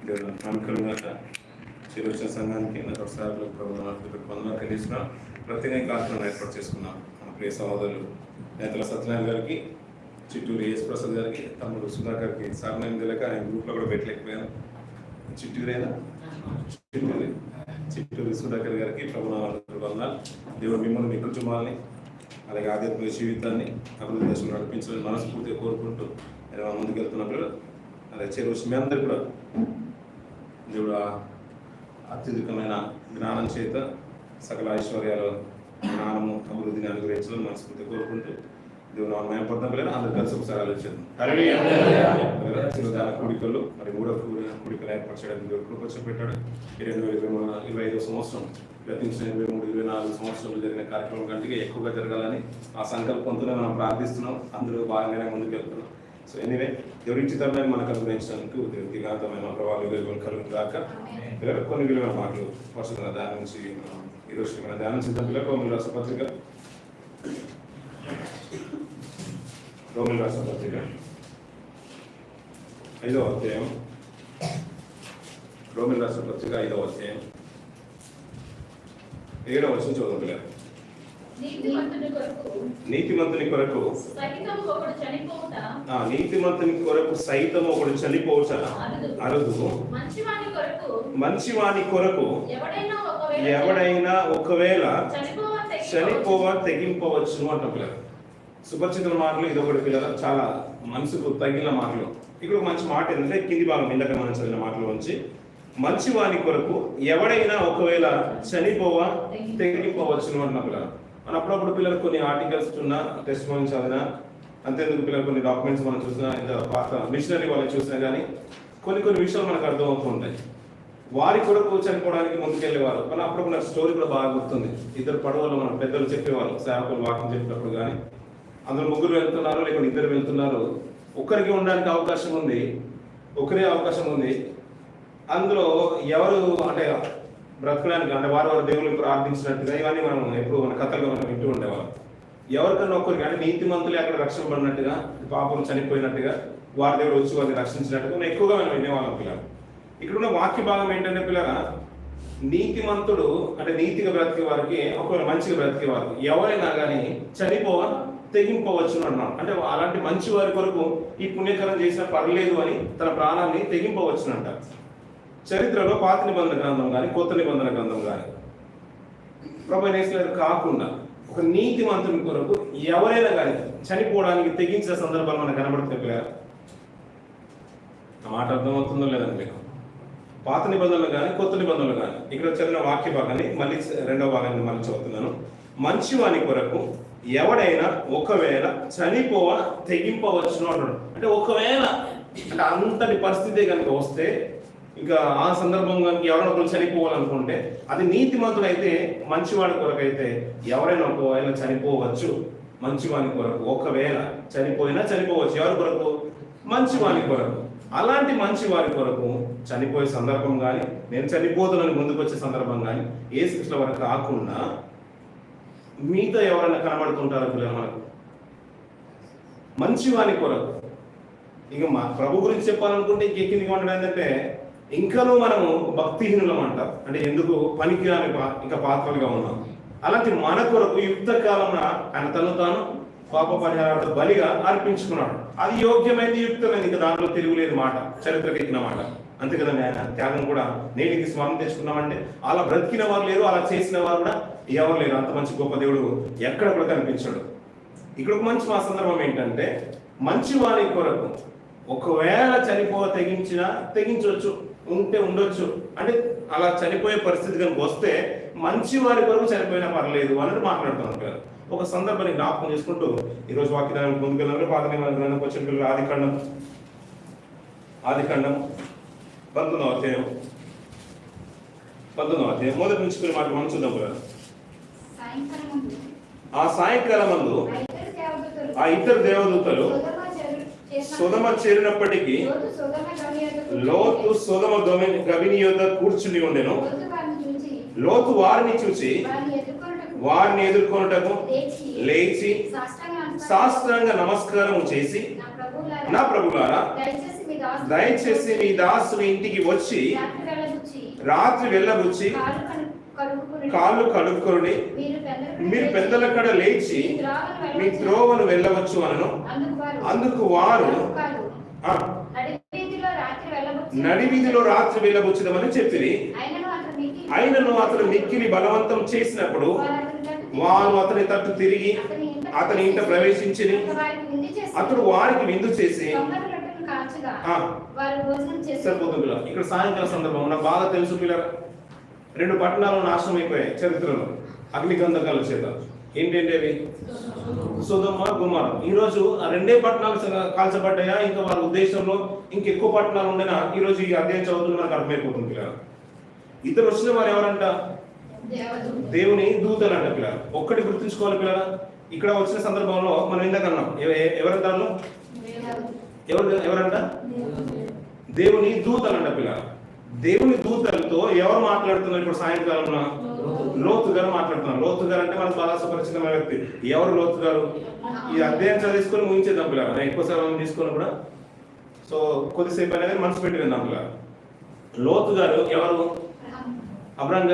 దేవుడు అనుకూలంగా వచ్చిన సంఘానికి నగరసారులు వందనాలు తెలియజేసిన ప్రత్యేక కార్యక్రమం ఏర్పాటు చేసుకున్నాం. మన ప్రియ సహోదరులు నేతల సత్యనారాయణ గారికి, చిట్టూరు ఏఎస్ ప్రసాద్ గారికి, తమ్ముడు సుధాకర్కి సారణ తెలియక ఆయన గ్రూప్లో కూడా పెట్టలేకపోయాను. చిట్టూరు సుధాకర్ గారికి ప్రభునామాలు వందనాలు. దేవుడు మిమ్మల్ని మీ కుటుంబాలని అలాగే ఆధ్యాత్మిక జీవితాన్ని అభివృద్ధి దశలో నడిపించాలని మనస్ఫూర్తిగా కోరుకుంటూ నేను ముందుకెళ్తున్నప్పుడు అలాగే చేరువచ్చి మీ అందరూ కూడా దేవుడు అత్యధికమైన జ్ఞానం చేత సకల ఐశ్వర్యాలు జ్ఞానము అభివృద్ధిని అనుగ్రహించాలని మనస్ఫూర్తిగా కోరుకుంటూ దేవుడు మయపడతాం పిల్లలు అందరూ కలిసి ఒకసారి ఆలోచించారు. కూడికలు మరి 3వ కూడికలు ఏర్పాటు చేయడానికి దేవుడు కృప పెట్టాడు. 2025వ సంవత్సరం గతించిన 23-24 సంవత్సరాలు జరిగిన కార్యక్రమం కంటే ఎక్కువగా జరగాలని ఆ సంకల్పంతోనే మనం ప్రార్థిస్తున్నాం. అందరూ బాగానే ముందుకు వెళ్తున్నాం. సో ఎనీవే దేవుడి చిత్తాన్ని మనకు అనుగ్రహించడానికి వ్యక్తిగతమైన ప్రభావాలు కలుగు దాక పిల్లలు కొన్ని విలువైన మాటలు వరుసగా దాని నుంచి ఈరోజు మన ధ్యానం సిద్ధం పిల్లలకు రోమిల రాష్ట్ర పత్రిక 5వ అధ్యాయం రోమిల రాష్ట్ర పత్రిక 5వ అధ్యాయం 7వ వచనం చదువు పిల్లలు. నీతిమంతుని కొరకు సైతం ఒకడు చనిపోవుట అరుదు. మంచివాని కొరకు ఎవడైనా ఒకవేళ చనిపోవ తెగింపవచ్చును అంట పిల్లలు. సుపరిచితుల మాటలు ఇది ఒకటి పిల్లలు, చాలా మనసుకు తగిన మాటలు. ఇక్కడ మంచి మాట ఏంటంటే కింది భాగం ఇందాక మనం చదివిన మాటలు నుంచి మంచివాని కొరకు ఎవడైనా ఒకవేళ చనిపోవ తెగింపవచ్చును అంటున్న పిల్లలు. మన అప్పుడప్పుడు పిల్లలకు కొన్ని ఆర్టికల్స్ ఉన్నా, టెస్ట్ మనం చదివినా, అంతేందుకు పిల్లలు కొన్ని డాక్యుమెంట్స్ మనం చూసినా, పాత మిషనరీ వాళ్ళని చూసినా కానీ కొన్ని విషయాలు మనకు అర్థమవుతుంటాయి. వారి కొరకు చనిపోవడానికి ముందుకెళ్ళేవారు. మన అప్పుడు నాకు స్టోరీ కూడా బాగా గుర్తుంది. 2 పడవలు మన పెద్దలు చెప్పేవాళ్ళు, సేవకులు వాకింగ్ చెప్పినప్పుడు కానీ అందులో 3 వెళ్తున్నారు, లేకపోతే 2 వెళ్తున్నారు. ఒక్కరికి ఉండడానికి అవకాశం ఉంది, ఒకరే అవకాశం ఉంది. అందులో ఎవరు అంటే బ్రతకడానికి అంటే వారు దేవుని ప్రార్థించినట్టుగా ఇవన్నీ మనం ఎప్పుడు మన కథలుగా మనం వింటూ ఉండేవాళ్ళం. ఎవరికన్నా ఒక్కరికి అంటే నీతిమంతులు అక్కడ రక్షణ పడినట్టుగా, పాపం చనిపోయినట్టుగా, వారి దేవుడు వచ్చి వారిని రక్షించినట్టుగా మనం ఎక్కువగా మనం వినేవాళ్ళం పిల్లలు. ఇక్కడ ఉన్న వాక్య భాగం ఏంటంటే పిల్లల, నీతిమంతుడు అంటే నీతిగా బ్రతికే వారికి, ఒకవేళ మంచిగా బ్రతికే వారికి ఎవరైనా కానీ చనిపోవ తెగింపవచ్చు అన్నాడు. అంటే అలాంటి మంచి వారి కొరకు ఈ పుణ్యకరం చేసినా పర్లేదు అని తన ప్రాణాన్ని తెగింపవచ్చునంట. చరిత్రలో పాత నిబంధన గ్రంథం కానీ కొత్త నిబంధన గ్రంథం కానీ ప్రభువైన యేసు కాకుండా ఒక నీతిమంతుని కొరకు ఎవరైనా కానీ చనిపోవడానికి తెగించిన సందర్భాలు మనకు కనబడుతుంది పిల్లలు. ఆ మాట అర్థమవుతుందో లేదండి మీకు? పాత నిబంధనలు కానీ కొత్త నిబంధనలు కానీ ఇక్కడ చదివిన వాక్య భాగాన్ని మళ్ళీ 2వ భాగాన్ని మళ్ళీ చదువుతున్నాను. మంచివాని కొరకు ఎవడైనా ఒకవేళ చనిపోవ తెగింపవచ్చును అంటాడు. అంటే ఒకవేళ అంటే అంతటి పరిస్థితి కనుక వస్తే, ఇంకా ఆ సందర్భం కనుక ఎవరైనా ఒకరు చనిపోవాలనుకుంటే, అది నీతిమంతుడు అయితే మంచివాడి కొరకు అయితే ఎవరైనా ఒకవేళ చనిపోవచ్చు. మంచివాని కొరకు ఒకవేళ చనిపోయినా చనిపోవచ్చు. ఎవరి కొరకు? మంచివాని కొరకు. అలాంటి మంచి వారి కొరకు చనిపోయే సందర్భం కానీ, నేను చనిపోతానని ముందుకు వచ్చే సందర్భం కానీ ఏ శిక్షల వరకు కాకుండా మీతో ఎవరైనా కనబడుతుంటారో పిల్లలు మనకు మంచివాని కొరకు. ఇక మా ప్రభు గురించి చెప్పాలనుకుంటే ఇంకెక్కింది ఉండడం ఏంటంటే ఇంకనూ మనము భక్తిహీనులం అంటాం. అంటే ఎందుకు పనికిరాని ఇంకా పాత్రలుగా ఉన్నాం. అలాంటి మన కొరకు యుక్త కాలంలో ఆయన తను తాను పాప పరిహారార్థ బలిగా అర్పించుకున్నాడు. అది యోగ్యమైంది, యుక్తమైంది, ఇంకా దాంట్లో తిరుగులేదు మాట, చరిత్రకు ఎక్కిన మాట. అంతే కదండి. ఆయన త్యాగం కూడా నేటికి స్మరణ తెచ్చుకున్నామంటే అలా బ్రతికిన వారు లేరు, అలా చేసిన వారు కూడా ఎవరు లేరు. అంత మంచి గొప్ప దేవుడు ఎక్కడ కూడా కనిపించాడు. ఇక్కడ ఒక మంచి మా సందర్భం ఏంటంటే మంచి వారి కొరకు ఒకవేళ తెగించవచ్చు, ఉంటే ఉండొచ్చు. అంటే అలా చనిపోయే పరిస్థితి కనుక వస్తే మంచి వారి కొరకు చనిపోయినా పర్లేదు అనేది మాట్లాడుతున్నాను కదా. ఒక సందర్భాన్ని జ్ఞాపకం చేసుకుంటూ ఈరోజు వాక్యానికి ముందుకెళ్ళాలి. పాత నిబంధనకు వచ్చిన పిల్లలు ఆదికాండం 19వ అధ్యాయం మొదటి నుంచి కొన్ని మాటలు మనం చూద్దాం కదా. ఆ సాయంకాలం మందు ఆ 2 దేవదూతలు సొదమ చేరినప్పటికీ లోతు సొదమ గవిని యొద్ద కూర్చుని ఉండెను. లోతు వారిని చూసి వారిని ఎదుర్కొనుటకు లేచి సాష్టాంగ నమస్కారం చేసి, నా ప్రభులారా దయచేసి మీ దాసుని ఇంటికి వచ్చి రాత్రి వెళ్ళబుచ్చి కాళ్ళు కడుక్కొని మీరు పెద్దలక్కడ లేచి మీ త్రోవను వెళ్ళవచ్చు అనను. అందుకు వారు నడివీధిలో రాత్రి వెళ్ళబుచ్చుదామని చెప్పిరి. ఆయనను అతను మిక్కిలి బలవంతం చేసినప్పుడు వారు అతని తట్టు తిరిగి అతని ఇంట ప్రవేశించి అతడు వారికి విందు చేసి సరిపోతుంది. ఇక్కడ సాయంకాల సందర్భం నాకు బాగా తెలుసు పిల్లలు, 2 పట్టణాలు నాశనం అయిపోయాయి చరిత్రలో అగ్నిగంధకాల చేత. ఏంటంటే అవి సొదొమ గొమొర్రా. ఈ రోజు ఆ 2 పట్టణాలు కాల్చబడ్డాయా, ఇంకా వారి ఉద్దేశంలో ఇంకెక్కువ పట్టణాలు ఉండేనా? ఈ రోజు ఈ అధ్యాయం చదువుతున్న మనకు అర్థమైపోతుంది పిల్లలు. ఇద్దరు వచ్చిన వారు ఎవరంట? దేవుని దూతలు అంట పిల్లలు. ఒక్కటి గుర్తుంచుకోవాలి పిల్లలు, ఇక్కడ వచ్చిన సందర్భంలో మనం ఇందాక అన్నాం ఎవరంటారు? ఎవరంట? దేవుని దూతలు అంట పిల్లలు. దేవుని దూతలతో ఎవరు మాట్లాడుతున్నారు ఇప్పుడు సాయంకాలంలో? లోతు గారు మాట్లాడుతున్నారు. లోతు గారు అంటే మనకు బాగా సుపరిచితమైన వ్యక్తి. ఎవరు లోతు గారు? ఈ అధ్యాయం చదివేసుకొని ముగించేద్దాం పిల్లలు, ఎక్కువ సమయం తీసుకొని కూడా. సో కొద్దిసేపు అనేది మనసు పెట్టి విందాం పిల్లలు. లోతు గారు ఎవరు? అబ్రాహాం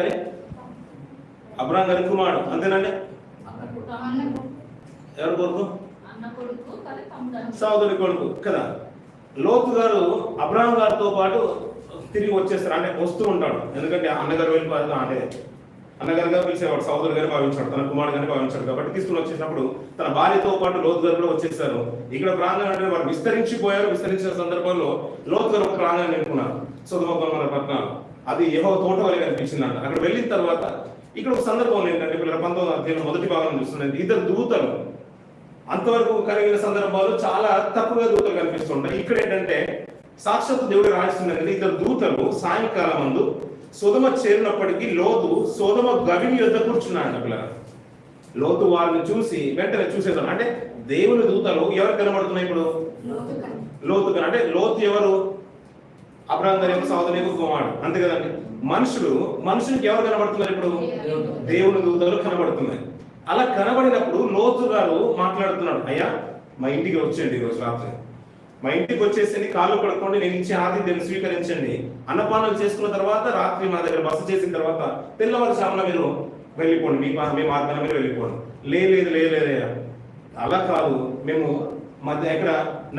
గారి కుమారుడు, అంతేనండి? ఎవరు కొడుకు? సోదరుడి కొడుకు కదా. లోతు గారు అబ్రాహాం గారితో పాటు తిరిగి వచ్చేస్తారు, అంటే వస్తూ ఉంటాడు. ఎందుకంటే అన్నగారు వెళ్ళిపోదు, అంటే అన్నగారుగా పిలిచేవాడు, సోదరు గారిని భావించాడు, తన కుమారుడు గారిని భావించాడు. కాబట్టి తీసుకుని వచ్చేసినప్పుడు తన భార్యతో పాటు లోతు గారు కూడా వచ్చేసారు. ఇక్కడ ప్రాంగణం అంటే వారు విస్తరించిపోయారు. విస్తరించిన సందర్భంలో లోతు గారు ఒక ప్రాంగణాన్ని ఎన్నుకున్నారు, సొదొమ గొమొర్రా పట్టణాలు. అది యెహోవా తోట వలె కనిపించిందంట. అక్కడ వెళ్ళిన తర్వాత ఇక్కడ ఒక సందర్భం ఏంటంటే 19వ అధ్యాయం మొదటి భాగం చూస్తున్నది, ఇద్దరు దూతలు. అంతవరకు కలిగిన సందర్భాలు చాలా తక్కువగా దూతలు కనిపిస్తుంటాయి. ఇక్కడ ఏంటంటే సాక్షాత్తు దేవుడు రాస్తున్నది, ఇద్దరు దూతలు సాయంకాలం ముందు సొదొమ చేరినప్పటికీ లోతు సొదొమ గవిని యొద్ద కూర్చున్నాడు పిల్లలు. లోతు వారిని చూసి వెంటనే చూసేదాం, అంటే దేవుని దూతలు ఎవరు కనబడుతున్నాయి ఇప్పుడు? లోతు. అంటే లోతు ఎవరు? అబ్రాహాం గారి యొక్క సోదరుని యొక్క కుమారుడు, అంతే కదండి. మనుషులకి ఎవరు కనబడుతున్నారు ఇప్పుడు? దేవుని దూతలు కనబడుతున్నాయి. అలా కనబడినప్పుడు లోతు గారు మాట్లాడుతున్నాడు, అయ్యా మా ఇంటికి వచ్చేయండి ఈరోజు రాత్రి, మా ఇంటికి వచ్చేసి కాళ్ళు కడుక్కోండి, నేను ఇచ్చే ఆతిథ్యాన్ని స్వీకరించండి, అన్నపానాలు చేసుకున్న తర్వాత రాత్రి మా దగ్గర బస చేసిన తర్వాత తెల్లవారుజామున మీరు వెళ్ళిపోండి, మీ మార్గాన మీరు వెళ్ళిపోండి. లేదయ్యా, అలా కాదు, మేము ఎక్కడ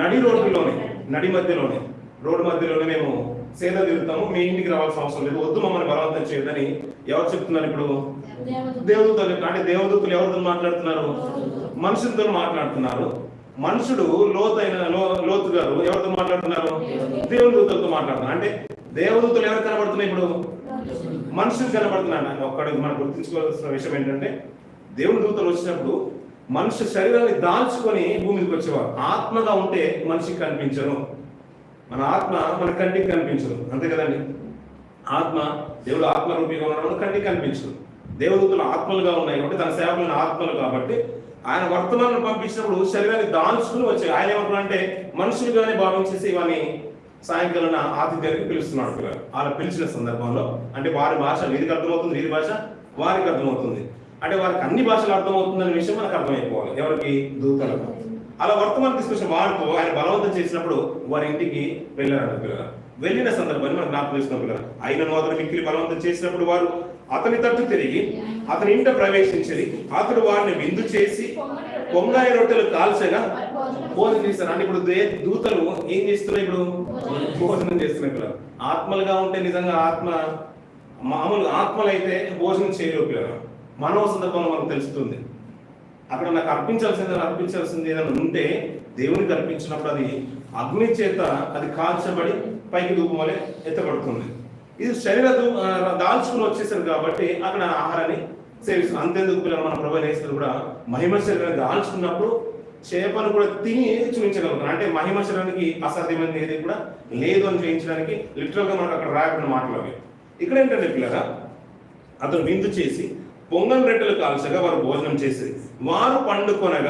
నడి మధ్యలోనే రోడ్డు మధ్యలోనే మేము సేద తిరుగుతాము, మీ ఇంటికి రావాల్సిన అవసరం లేదు, వద్దు మమ్మల్ని బలవంతం చేయదని ఎవరు చెప్తున్నారు ఇప్పుడు? దేవదూతలు. అంటే దేవదూతలు ఎవరితో మాట్లాడుతున్నారు? మనుషులతో మాట్లాడుతున్నారు. మనుషుడు లోతు గారు ఎవరితో మాట్లాడుతున్నారు? దేవుని దూతలతో మాట్లాడుతున్నారు. అంటే దేవదూతలు ఎవరు కనబడుతున్నాయి ఇప్పుడు? మనుషులు కనబడుతున్నాడు. ఒక్కడికి మనం గుర్తుంచుకోవాల్సిన విషయం ఏంటంటే, దేవుని దూతలు వచ్చినప్పుడు మనుషు శరీరాన్ని దాల్చుకొని భూమికి వచ్చేవారు. ఆత్మగా ఉంటే మనిషికి కనిపించరు, మన ఆత్మ మన కంటికి కనిపించదు, అంతే కదండి. ఆత్మ దేవుడు ఆత్మ రూపంగా ఉన్నప్పుడు కంటికి కనిపించదు. దేవదూతలు ఆత్మలుగా ఉన్నాయి కాబట్టి, తన సేవకులను ఆత్మలు కాబట్టి ఆయన వర్తమానం పంపించినప్పుడు శరీరాన్ని దాల్చుకుని వచ్చాయి. ఆయన ఏమంటారంటే మనుషులుగానే భావించేసి ఇవన్నీ సాయంకాలం ఆతిథ్యానికి పిలుస్తున్నాడు పిల్లలు. అలా పిలిచిన సందర్భంలో అంటే వారి భాష వీరికి అర్థమవుతుంది, వీరి భాష వారికి అర్థమవుతుంది. అంటే వారికి అన్ని భాషలు అర్థమవుతుందనే విషయం మనకు అర్థమైపోవాలి. ఎవరికి? దూతలకు. అలా వర్తమానం తీసుకొచ్చిన వారితో ఆయన బలవంతం చేసినప్పుడు వారి ఇంటికి వెళ్ళారంట పిల్లలు. వెళ్ళిన సందర్భాన్ని మనకు జ్ఞాపకం చేసిన పిల్లలు. ఆయనను అతను మిక్కిలి బలవంతం చేసినప్పుడు వారు అతని తట్టు తిరిగి అతని ఇంట ప్రవేశించి అతడు వారిని విందు చేసి పొంగాయ రొట్టెలు కాల్చగా భోజనం చేస్తారు. అంటే ఇప్పుడు దూతలు ఏం చేస్తున్నాయి? ఇప్పుడు భోజనం చేస్తున్నాయి పిల్లలు. ఆత్మలుగా ఉంటే నిజంగా మామూలు ఆత్మలు అయితే భోజనం చేయలేవు పిల్లలు. మనో సందర్భంలో మనకు తెలుస్తుంది. అక్కడ నాకు అర్పించాల్సింది ఏదైనా ఉంటే దేవునికి అర్పించినప్పుడు అది అగ్ని చేత అది కాల్చబడి పైకి ధూపం వలె ఎత్తబడుతుంది. ఇది శరీర దాల్చుకుని వచ్చేసారు కాబట్టి అక్కడ ఆహారాన్ని సేవిస్తుంది. అంతేందుకు పిల్లలు మన ప్రభువైన యేసు కూడా మహిమ శరీరాన్ని దాల్చుకున్నప్పుడు చేపను కూడా తిని చూపించగలుగుతారు. అంటే మహిమ శరీరానికి అసాధ్యమైనది ఏది కూడా లేదు అని చూపించడానికి లిటరల్ గా మనకు అక్కడ రాయబడిన మాటలు అవి. ఇక్కడ ఏంటంటే పిల్లగా అతను విందు చేసి పొంగని రొట్టెలు కాల్చగా వారు భోజనం చేసి వారు పండుకొనక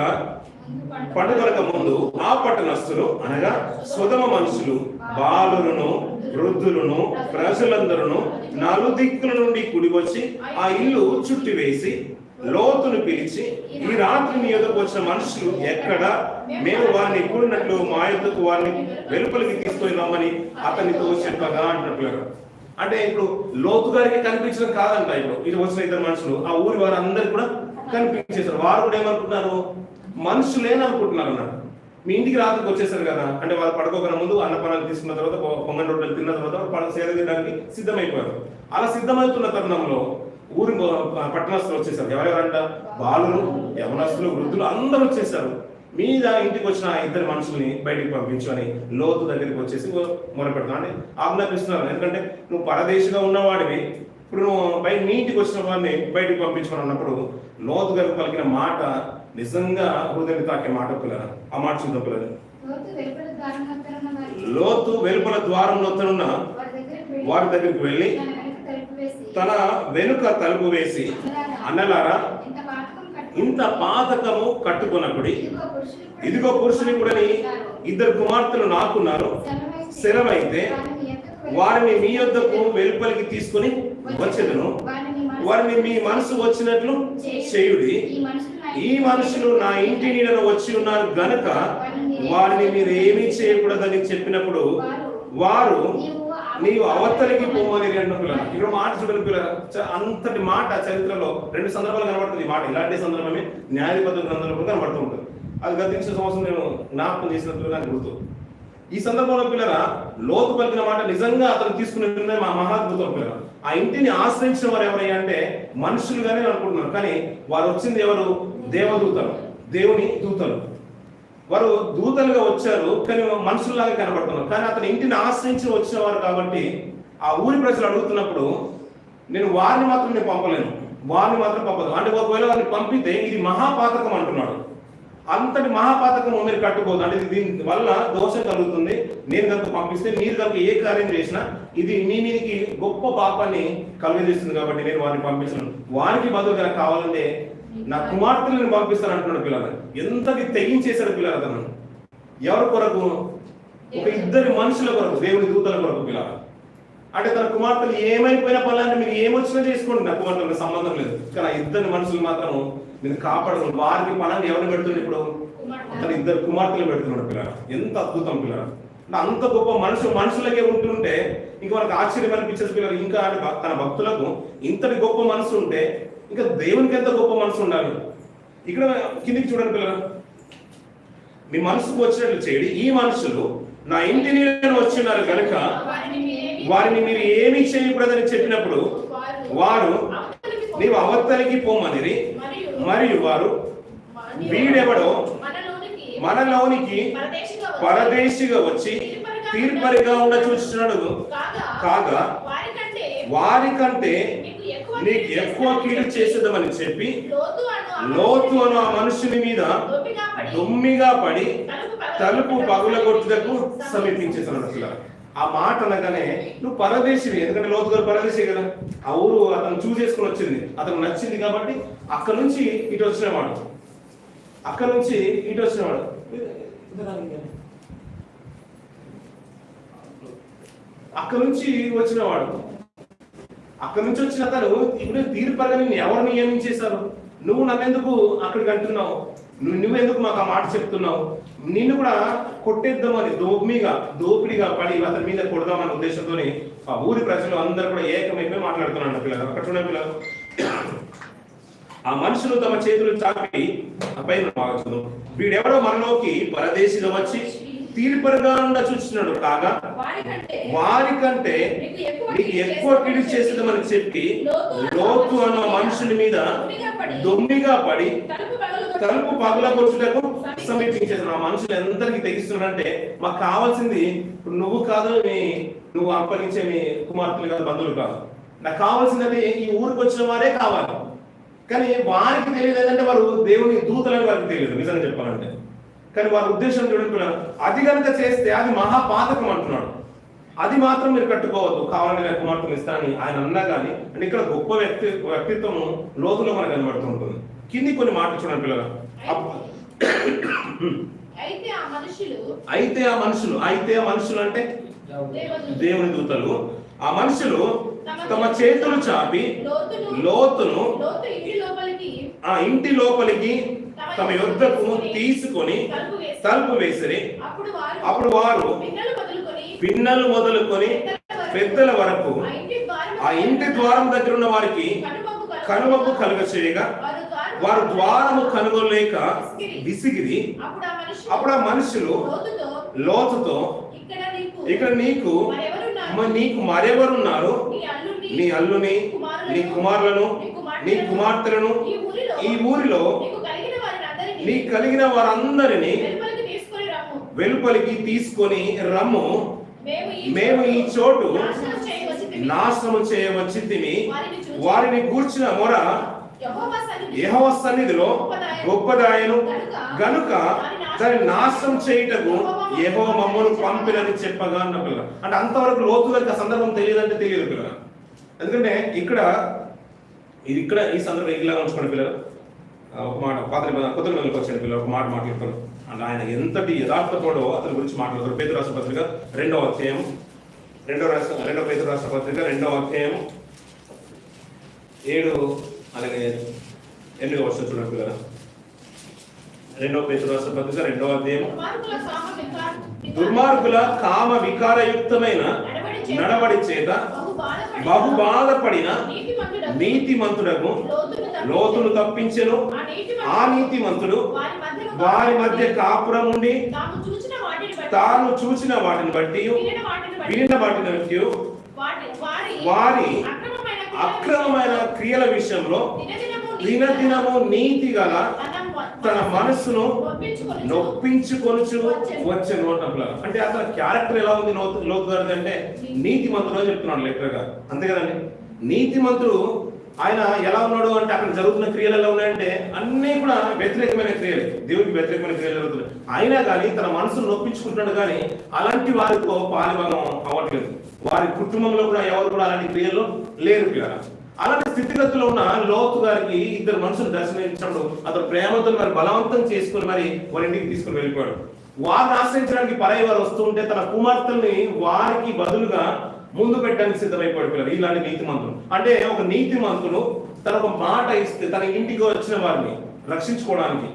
ముందు ఆ పట్టణస్థులు అనగా సొదొమ మనుషులు బాలులను వృద్ధులను ప్రజలందరూ నలుదిక్కుల నుండి కూడి వచ్చి ఆ ఇల్లు చుట్టివేసి లోతును పిలిచి, ఈ రాత్రి నీ యొద్దకు వచ్చిన మనుషులు ఎక్కడ? మేము వారిని కూడినట్లు మా యొద్దకు వారిని వెలుపలికి తీసుకొని రమ్మని అతనితో చెప్పగా అంటున్నట్లు. అంటే ఇప్పుడు లోతు గారికి కనిపించడం కాదంట. ఇప్పుడు ఇది వచ్చిన ఇద్దరు మనుషులు ఆ ఊరి వారు అందరికి కూడా కనిపించేశారు. వారు కూడా ఏమనుకుంటున్నారు? మనుషులేననుకుంటున్నారు అన్నట్టు. మీ ఇంటికి రాత్రికి వచ్చేసారు కదా, అంటే వాళ్ళు పడుకోకుండా ముందు అన్నపానాలు తీసుకున్న తర్వాత, పొంగల్ రొట్టెలు తిన్న తర్వాత సేద తీయడానికి సిద్ధమైపోయారు. అలా సిద్ధమవుతున్న తరుణంలో ఊరి పట్టణస్తులు వచ్చేసారు. ఎవరెవరంట? బాలులు, యవనస్తులు, వృద్ధులు అందరూ వచ్చేసారు. మీద ఇంటికి వచ్చిన ఇద్దరు మనుషుల్ని బయటికి పంపించు అని లోతు దగ్గరికి వచ్చేసి మొరపెడతాను అంటే ఆజ్ఞాపిస్తున్నారు. ఎందుకంటే నువ్వు పరదేశిగా ఉన్నవాడివి, ఇప్పుడు నువ్వు నీ ఇంటికి వచ్చిన వాడిని బయటికి పంపించుకొని అన్నప్పుడు లోతు గారికి పలికిన మాట నిజంగా హృదయం తాకే మాట పిల్లరా. ఆ మాట చూద్దాం పిల్లలు. లోతు వెలుపల ద్వారంలో ఉన్న వారి దగ్గరికి వెళ్ళి తన వెనుక తలుపు వేసి, అన్నలారా, ఇంత పాతకము కట్టుకున్నప్పుడు ఇదిగో పురుషుని కూడా ఇద్దరు కుమార్తెలు నాకున్నారు. సెలవైతే వారిని మీ యొద్దకు వెలుపలికి తీసుకుని వచ్చేదను. వారిని మీ మనసు వచ్చినట్లు చేయుడి. ఈ మనుషులు నా ఇంటి నీడను వచ్చి ఉన్నారు గనుక వారిని మీరు ఏమీ చేయకూడదని చెప్పినప్పుడు వారు నీవు అవతలికి పోమని పిల్లలు. ఇక్కడ మాట చూడని పిల్లలు, అంతటి మాట చరిత్రలో 2 సందర్భాలు కనబడుతుంది. మాట ఇలాంటి సందర్భమే న్యాయాధిపతుల గ్రంథంలో కనబడుతూ ఉంటుంది. అది గతించిన సంవత్సరం నేను జ్ఞాపకం చేసినట్లు నాకు గుర్తు. ఈ సందర్భంలో పిల్లల లోతు పలికిన మాట నిజంగా అతను తీసుకునే మా మహాద్భుతం పిల్లల. ఆ ఇంటిని ఆశ్రయించిన వారు ఎవరయ్యా అంటే మనుషులుగానే అనుకుంటున్నారు, కానీ వారు వచ్చింది ఎవరు? దేవదూతలు, దేవుని దూతలు. వారు దూతలుగా వచ్చారు, కానీ మనుషుల్లాగా కనబడుతున్నారు. కానీ అతని ఇంటిని ఆశ్రయించి వచ్చిన వారు కాబట్టి ఆ ఊరి ప్రజలు అడుగుతున్నప్పుడు నేను వారిని మాత్రం నేను పంపలేను, వారిని మాత్రం పంపదు. అంటే ఒకవేళ వారిని పంపితే ఇది మహాపాతకం అంటున్నాడు. అంతటి మహాపాతకం మీరు కట్టుకోదు, అంటే దీని వల్ల దోషం కలుగుతుంది. నేను కనుక పంపిస్తే మీరు కనుక ఏ కార్యం చేసినా ఇది మీ మీదకి గొప్ప పాపాన్ని కలుగజేస్తుంది కాబట్టి నేను వారిని పంపించను. వారికి బదులుగా కావాలంటే నా కుమార్తెలను పంపిస్తాను అంటున్నాడు పిల్లలు. ఎంతటి తెగించేశాడు పిల్లలు అతను. ఎవరి కొరకు? ఒక ఇద్దరు మనుషుల కొరకు, దేవుని దూతల కొరకు పిల్లలు. అంటే తన కుమార్తెలు ఏమైపోయిన పనులంటే మీరు ఏమొచ్చినా చేసుకోండి, నా కుమార్తెలకు సంబంధం లేదు, కానీ ఇద్దరు మనుషులు మాత్రం మీరు కాపాడు. వారికి పనులు ఎవరిని పెడుతుంది? ఇప్పుడు తన ఇద్దరు కుమార్తెలు పెడుతున్నాడు పిల్లలు. ఎంత అద్భుతం పిల్లలు. అంత గొప్ప మనుషులకే ఉంటుంటే ఇంకా మనకు ఆశ్చర్యం అనిపించదు పిల్లలు. ఇంకా తన భక్తులకు ఇంతటి గొప్ప మనసు ఉంటే ఇంకా దేవునికి ఎంత గొప్ప మనసు ఉండాలి. ఇక్కడ కిందికి చూడండి పిల్లలు. మీ మనసుకు వచ్చినట్లు చేయడి. ఈ మనుషులు నా ఇంటి నీడను వచ్చి ఉన్నారు కనుక వారిని మీరు ఏమీ చేయకూడదని చెప్పినప్పుడు వారు నీవు అవతలికి పోమనిరి. మరియు వారు వీడెవడో మనలోనికి పరదేశిగా వచ్చి తీర్పరిగా ఉండ చూస్తున్నాడు కాగా వారికంటే నీకు ఎక్కువ కీడు చేసేద్దామని చెప్పి లోతు అను ఆ మనుషుని మీద దొమ్మిగా పడి తలుపు పగులగొట్టుటకు సమీపించేస్తున్నాడు. అసలు ఆ మాట అనగానే నువ్వు పరదేశివి, ఎందుకంటే లోతు గారు పరదేశి కదా. ఆ ఊరు అతను చూసేసుకుని వచ్చింది, అతను నచ్చింది కాబట్టి అక్కడ నుంచి ఇటు వచ్చినవాడు, అక్కడ నుంచి ఇటు వచ్చినవాడు. అక్కడ నుంచి వచ్చినవాడు, అక్కడ నుంచి వచ్చిన అతను ఇప్పుడు తీర్పరగా నిన్ను ఎవరు నియమించేశారు? నువ్వు నన్నెందుకు అక్కడికి అంటున్నావు? నువ్వెందుకు మాకు ఆ మాట చెప్తున్నావు? నిన్ను కూడా కొట్టేద్దామని దోపిడిగా పడి అతని మీద కొడదామనే ఉద్దేశంతో ఆ ఊరి ప్రజలు అందరూ కూడా ఏకమైపోయి మాట్లాడుతున్నాడు పిల్లలు. అక్కడ చూడండి పిల్లలు. ఆ మనుషులు తమ చేతులు చాపి పైన వీడెవడో మనలోకి పరదేశిగా వచ్చి తీర్పరగా చూస్తున్నాడు కాగా వారికంటే నీకు ఎక్కువ కీడు చేసేదమని చెప్పి లోతు అన్న మనుషుని మీద దొమ్మిగా పడి తలుపు పగులగొట్టుటకు సమీపించేది. ఆ మనుషులు ఎంతరికి తెగిస్తున్నాడంటే మాకు కావాల్సింది నువ్వు కాదు, నువ్వు అప్పగించే మీ కుమార్తెలు కాదు, బంధువులు కాదు, నాకు కావాల్సింది ఈ ఊరికి వచ్చిన వారే కావాలి. కానీ వారికి తెలియదు ఏంటంటే వారు దేవుని దూతలని వారికి తెలియదు నిజంగా చెప్పాలంటే. కానీ వారి ఉద్దేశం చూడండి, అది కనుక చేస్తే అది మహాపాతకం అంటున్నాడు. అది మాత్రం మీరు కట్టుకోవద్దు, కావాలని నేను కుమార్తెను ఇస్తానని ఆయన అన్నా కానీ అంటే ఇక్కడ గొప్ప వ్యక్తిత్వం లోతులో మనకు కనబడుతూ ఉంటుంది. కింది కొన్ని మాటలు చూడండి పిల్లలు. అయితే ఆ మనుషులు అంటే దేవుని దూతలు. ఆ మనుషులు తమ చేతులు చాపి లోతును ఆ ఇంటి లోపలికి తమ యొద్దకు తీసుకొని తలుపు వేసిరి. అప్పుడు వారు పిన్నలు మొదలుకొని పెద్దల వరకు ఆ ఇంటి ద్వారం దగ్గర ఉన్న వారికి కనుమపు కలుగచేయగా వారు ద్వారము కనుగొనలేక విసిగిరి. అప్పుడు ఆ మనుషులు లోతుతో, ఇక్కడ నీకు మరెవరున్నారు? నీ అల్లుని, నీ కుమారులను, నీ కుమార్తెలను ఈ ఊరిలో నీ కలిగిన వారందరినీ వెలుపలికి తీసుకొని రమ్ము. మేము ఈ చోటు నాశనము చేయవచ్చితిమి. వారిని గూర్చిన మొర యెహోవా సన్నిధిలో గొప్పదాయను గనుక దాన్ని నాశనం చేయుటకు యెహోవా మమ్మను పంపినని చెప్పగా అన్న పిల్ల. అంటే అంతవరకు లోతుగా సందర్భం తెలియదంటే తెలియదు పిల్లలు. ఎందుకంటే ఇక్కడ ఈ సందర్భం ఇలా ఉంచుకోండి పిల్లలు. ఒక మాట కొత్త నెలకు వచ్చాడు పిల్లలు, ఒక మాట మాట్లాడతారు. అంటే ఆయన ఎంతటి యథార్థపడో అతని గురించి మాట్లాడతారు. పేతురు రాసిన పత్రిక 2వ అధ్యాయం, 2వ పేతురు రాసిన పత్రిక 2వ అధ్యాయం 7 అలాగే 8వ వచనం చూడండి పిల్లలు. 2వ పేతురు రాసిన పత్రిక 2వ అధ్యాయం, దుర్మార్గుల కామ వికారయుక్తమైన నడవడి చేత బహు బాధపడిన నీతిమంతుడకు లోతును తప్పించెను. ఆ నీతిమంతుడు వారి మధ్య కాపురం ఉండి తాను చూచిన వాటిని బట్టి వినిన వాటిని బట్టి వారి అక్రమమైన క్రియల విషయంలో దినదినము నీతి గల తన మనస్సును నొప్పించుకొనుచు వచ్చెను అంటున్నారు. అంటే అసలు క్యారెక్టర్ ఎలా ఉంది లోతు గారిది అంటే నీతిమంతుడు అని చెప్తున్నాడు లెక్కగా. అంతే కదండి. నీతిమంతుడు ఆయన ఎలా ఉన్నాడు అంటే అక్కడ జరుగుతున్న క్రియలు ఎలా ఉన్నాయంటే అన్నీ కూడా వ్యతిరేకమైన క్రియలు, దేవుడికి వ్యతిరేకమైన క్రియలు జరుగుతున్నాయి. అయినా కానీ తన మనసును నొప్పించుకుంటున్నాడు. కానీ అలాంటి వారితో పాలుభాగం అవ్వట్లేదు. వారి కుటుంబంలో కూడా ఎవరు కూడా అలాంటి క్రియలు లేరు పిల్లలు. అలాంటి స్థితిగతుల్లో ఉన్న లోతు గారికి ఇద్దరు మనుషులు దర్శనమిచ్చినప్పుడు అతను ప్రేమతో మరి బలవంతం చేసుకుని మరి వారి ఇంటికి తీసుకుని వెళ్ళిపోయాడు. వారిని ఆశ్రయించడానికి పరాయి వారు వస్తూ ఉంటే తన కుమార్తెల్ని వారికి బదులుగా ముందు పెట్టడానికి సిద్ధమైపోయాడు పిల్లలు. ఇలాంటి నీతిమంతులు అంటే ఒక నీతిమంతుడు తన ఒక మాట ఇస్తే తన ఇంటికి వచ్చిన వారిని రక్షించుకోవడానికి,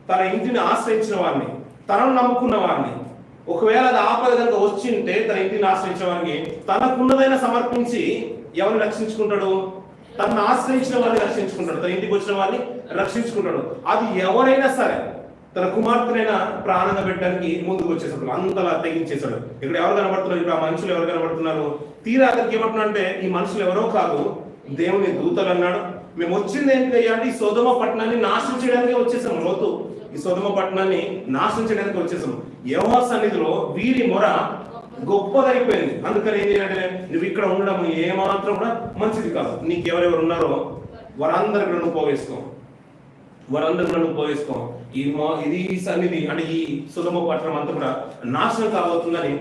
తన ఇంటిని ఆశ్రయించిన వారిని, తనను నమ్ముకున్న వారిని, ఒకవేళ అది ఆపద కనుక వచ్చింటే తన ఇంటిని ఆశ్రయించిన వారికి తనకున్నదైన సమర్పించి ఎవరిని రక్షించుకుంటాడు? తనను ఆశ్రయించిన వారిని రక్షించుకుంటాడు, తన ఇంటికి వచ్చిన వారిని రక్షించుకుంటాడు. అది ఎవరైనా సరే తన కుమార్తెనైనా ప్రాణంగా పెట్టడానికి ముందుకు వచ్చేసాడు, అంతలా తెగించేశాడు. ఇక్కడ ఎవరు కనబడుతున్నారు? ఇప్పుడు ఆ మనుషులు ఎవరు కనబడుతున్నారు? తీరా అతనికి ఏమంటున్నాడంటే ఈ మనుషులు ఎవరో కాదు, దేవుని దూతలు అన్నాడు. మేము వచ్చింది ఏంటి అంటే ఈ సొదొమ పట్టణాన్ని నాశనం చేయడానికి వచ్చేసాము. లోతు ఈ సొదొమ పట్టణాన్ని నాశనం చేయడానికి వచ్చేసాము. యెహోవా సన్నిధిలో వీరి మొర గొప్పదైపోయింది. అందుకని ఏం చేయాలంటే నువ్వు ఇక్కడ ఉండడం ఏమాత్రం కూడా మంచిది కాదు. నీకు ఎవరెవరు ఉన్నారో వారందరికీ నువ్వు పోగేసుకో, ఇది సన్నిధి అంటే ఈ సొదొమ పట్టణం అంతా కూడా నాశనం కాబోతుందని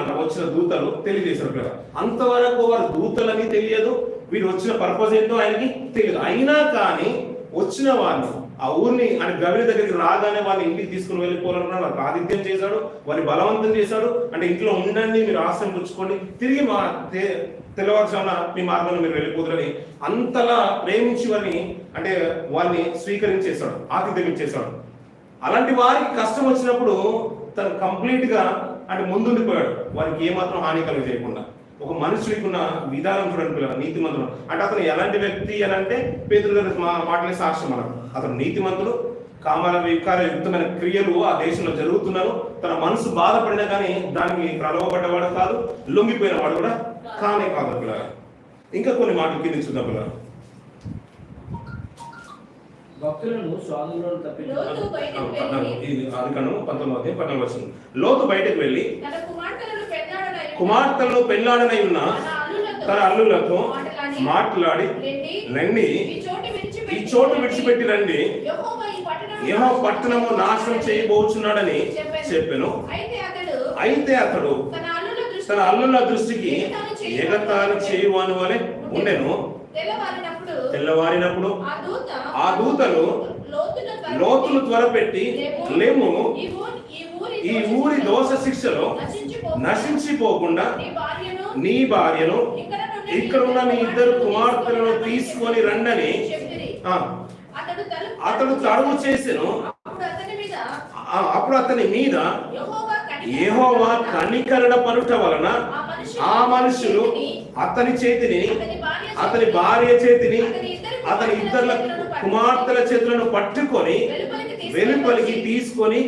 అంటే వచ్చిన దూతలు తెలియజేశారు కదా. అంతవరకు వారు దూతలని తెలియదు, వీరు వచ్చిన పర్పస్ ఏంటో ఆయనకి తెలియదు. అయినా కానీ వచ్చిన వారిని ఆ ఊరిని అంటే గవిని దగ్గరికి రాగానే వాళ్ళని ఇంటికి తీసుకుని వెళ్ళిపోవాలనుకున్నాడు. వారికి ఆతిథ్యం చేశాడు, వారిని బలవంతం చేశాడు. అంటే ఇంట్లో ఉండండి, మీరు ఆశ్రయం పుచ్చుకోండి, తిరిగి తెల్లవారుజామున మీ మార్గంలో మీరు వెళ్ళిపోతారని అంతలా ప్రేమించి వారిని అంటే వారిని స్వీకరించేశాడు, ఆతిథ్యం ఇచ్చేశాడు. అలాంటి వారికి కష్టం వచ్చినప్పుడు తను కంప్లీట్ గా అంటే ముందుండిపోయాడు, వారికి ఏమాత్రం హాని కలుగ చేయకుండా. ఒక మనుషుడికి ఉన్న విధానం చూడండి పిల్లలు, నీతిమంతుడు అంటే అతను ఎలాంటి వ్యక్తి అని అంటే పేతురు గారి మాటలే సాక్ష్యం అన్నాడు. అతను నీతిమంతుడు, కామల వికారయుక్తమైన క్రియలు ఆ దేశంలో జరుగుతున్నారు. తన మనసు బాధపడినా కానీ దానికి ప్రలోభపడ్డవాడు కాదు, లొంగిపోయిన వాడు కూడా కానే కాదు పిల్లలు. ఇంకా కొన్ని మాటలు కింద చూద్దాం పిల్లలు. లోతు బయటకు వెళ్ళి కుమార్తెలను పెళ్లాడనై ఉన్న తన అల్లులతో మాట్లాడి రండి, ఈ చోటు విడిచిపెట్టి రండి, యెహోవా పట్టణము నాశనం చేయబోచున్నాడని చెప్పెను. అయితే అతడు తన అల్లుల దృష్టికి ఎగతాళి చేయువాని వలె ఉండెను. తెల్లవారినప్పుడు ఆ దూతలు లోతును త్వరపెట్టి లేము, ఈ ఊరి దోష శిక్షలో నశించిపోకుండా నీ భార్యను ఇక్కడ ఉన్న నీ ఇద్దరు కుమార్తెలను తీసుకొని రండని అతడు తడువు చేసెను. అప్పుడు అతని మీద యెహోవా కనికరణ పడుట వలన ఆ మనుషులు అతని చేతిని, అతని భార్య చేతిని, అతని ఇద్దరు కుమార్తెల చేతులను పట్టుకొని వెలుపలికి తీసుకొని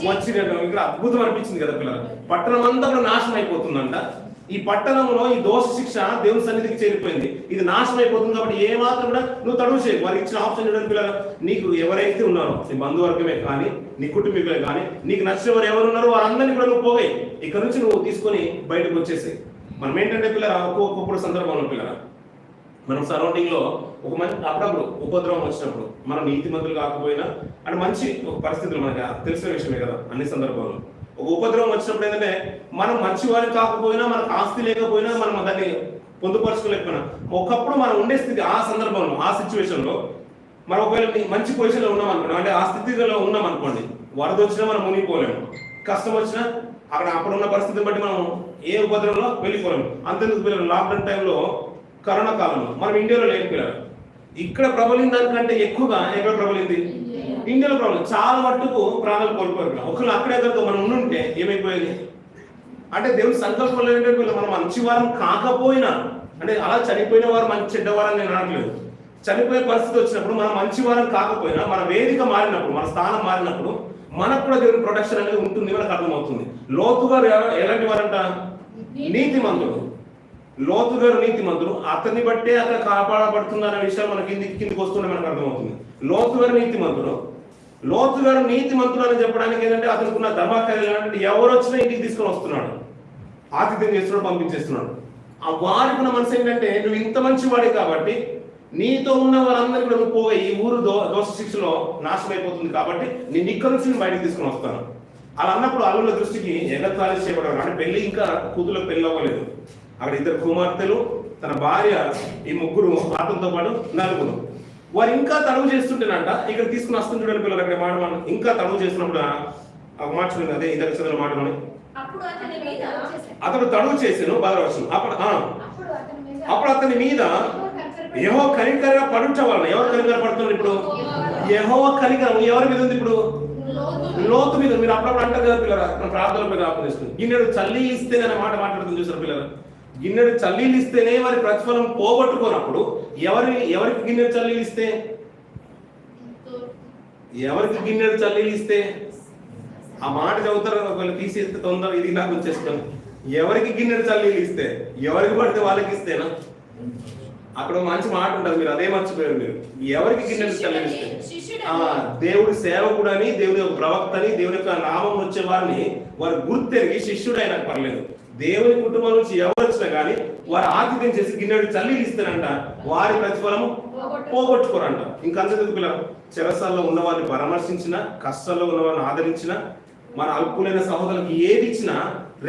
వచ్చినట్టు. ఇక్కడ అద్భుతం అనిపించింది కదా పిల్లలు. పట్టణం అంతా కూడా నాశనం అయిపోతుందంట. ఈ పట్టణంలో ఈ దోష శిక్ష దేవుని సన్నిధికి చేరిపోయింది. ఇది నాశనం అయిపోతుంది కాబట్టి ఏ మాత్రం కూడా నువ్వు తడువు చేయకు. వారికి ఇచ్చిన ఆప్షన్ చూడండి పిల్లలు. నీకు ఎవరైతే ఉన్నారో, నీ బంధువర్గమే కానీ, నీ కుటుంబీకులే కానీ, నీకు నచ్చిన వారు ఎవరు ఉన్నారో వారందరినీ కూడా నువ్వు పోయి ఇక్కడ నుంచి నువ్వు తీసుకొని బయటకు వచ్చేసాయి. మనం ఏంటంటే పిల్లలు ఒక్కొక్కప్పుడు సందర్భంలో పిల్లలు మనం సరౌండింగ్ లో ఒక మంచి అప్పుడప్పుడు ఉపద్రవం వచ్చినప్పుడు మనం నీతిమంతులు కాకపోయినా అంటే మంచి ఒక పరిస్థితులు మనకి తెలిసిన విషయమే కదా. అన్ని సందర్భాల్లో ఒక ఉపద్రవం వచ్చినప్పుడు ఏంటంటే మనం మంచి వారికి కాకపోయినా, మనకు ఆస్తి లేకపోయినా, మనం దాన్ని పొందుపరచుకోలేకపోయినా ఒకప్పుడు మనం ఉండే స్థితి ఆ సందర్భంలో ఆ సిచ్యువేషన్ లో మనం ఒకవేళ మంచి పొజిషన్ లో ఉన్నాం అనుకోండి, అంటే ఆ స్థితిలో ఉన్నాం అనుకోండి, వరద వచ్చినా మనం మునిగిపోలేము, కష్టం వచ్చినా అక్కడ అప్పుడున్న పరిస్థితిని బట్టి మనం ఏ ఉపద్రవంలో వెళ్ళిపోలేము. అంతెందుకు పిల్లలు లాక్డౌన్ టైంలో కరోనా కాలంలో మనం ఇండియాలో లేని పిల్లలు ఇక్కడ ప్రబలిన దానికంటే ఎక్కువగా ఎక్కడ ప్రబలింది? ఇండియాలో ప్రబలం. చాలా మట్టుకు ప్రాణాలు కోల్పోయారు. ఒకళ్ళు అక్కడే కనుక మనం ఉండుంటే ఏమైపోయేది? అంటే దేవుని సంకల్పంలో ఏంటంటే మనం మంచి వారం కాకపోయినా, అంటే అలా చనిపోయిన వారు మంచి చెడ్డవారని నేను అనట్లేదు. చనిపోయే పరిస్థితి వచ్చినప్పుడు మనం మంచి వారం కాకపోయినా, మన వేదిక మారినప్పుడు, మన స్థానం మారినప్పుడు మనకు కూడా దేవుని ప్రొటెక్షన్ అనేది ఉంటుంది, మనకు అర్థమవుతుంది. లోతు గారు ఎలాంటి వారంట? నీతిమంతుడు. లోతు గారు నీతిమంతుడు. అతన్ని బట్టే అతను కాపాడబడుతుందన్న విషయాలు మనకి కిందికి వస్తుండే మనకు అర్థమవుతుంది. లోతు గారు నీతిమంతుడు. లోతు గారు నీతిమంతుడు అని చెప్పడానికి ఏంటంటే అతనికి ఉన్న ధర్మకార్యాలు ఎవరు వచ్చినా ఇంటికి తీసుకొని వస్తున్నాడు, ఆతిథ్యం చేస్తున్నాడు, పంపించేస్తున్నాడు. ఆ వారికి ఉన్న మనసు ఏంటంటే నువ్వు ఇంత మంచి వాడే కాబట్టి నీతో ఉన్న వారందరూ కూడా నువ్వు పోయి ఈ ఊరు దోష శిక్షలో నాశనం అయిపోతుంది కాబట్టి నేను ఇక్కడ నుంచి నేను బయటకు తీసుకొని వస్తాను. అలా అన్నప్పుడు అల్లుల దృష్టికి ఎగతాళి చేయబడేవారు. అంటే పెళ్లి ఇంకా కూతురు పెళ్లి అవ్వలేదు. అక్కడ ఇద్దరు కుమార్తెలు, తన భార్య, ఈ ముగ్గురు, అతనితో పాటు నలుగురు. వారు ఇంకా తడువు చేస్తుంటేనంట ఇక్కడ తీసుకుని వస్తుంటాడు పిల్లలు. అక్కడ మాట ఇంకా తడువు చేస్తున్నప్పుడు మాట చూడండి, అదే ఇద్దరు చదువుల మాటలోని అతడు తడువు చేసాను బాగా వచ్చిన అప్పుడు అతని మీద యెహోవా కనికర పడుట వలన. ఎవరు కనికర పడుతున్నారు ఇప్పుడు? యెహోవా కనికరం ఎవరి మీద ఉంది ఇప్పుడు? లోతు మీద. మీరు అప్పుడప్పుడు అంటారు కదా పిల్లరా, ప్రార్థనల మీద ఆపేస్తుంది. గిన్నెడు చల్లీలు ఇస్తే అనే మాట మాట్లాడుతుంది చూసారు పిల్లలు. గిన్నెడు చల్లీలు ఇస్తేనే వారి ప్రతిఫలం పోగొట్టుకోనప్పుడు ఎవరికి గిన్నెడు చల్లీలు ఇస్తే? ఎవరికి గిన్నెడు చల్లీలు ఇస్తే? ఆ మాట చదువుతారు, ఒకవేళ తీసేస్తే తొందర ఇది నాకు వచ్చేస్తాను. ఎవరికి గిన్నెడు చల్లీలు ఇస్తే? ఎవరికి పడితే వాళ్ళకి ఇస్తేనా? అక్కడ మంచి మాట ఉంటుంది, మీరు అదే మర్చిపోయారు. మీరు ఎవరికి గిన్నెడు చల్లీలు ఇస్తే? దేవుడి సేవకుడని, దేవుడి యొక్క ప్రవక్తని, దేవుడి యొక్క నామం వచ్చే వారిని వారు గుర్తెరిగి శిష్యుడు అయినా పర్లేదు, దేవుని కుటుంబం నుంచి ఎవరు వచ్చినా కానీ వారు ఆతిథ్యం చేసి గిన్నెడు చల్లీలు ఇస్తారంట, వారి ప్రతిఫలము పోగొట్టుకోరంట. ఇంకంతకు పిల్లలు చెరసాల్లో ఉన్న వారిని పరామర్శించిన, కష్టాల్లో ఉన్న వారిని ఆదరించిన, మన అల్పులైన సహోదరులకు ఏది ఇచ్చినా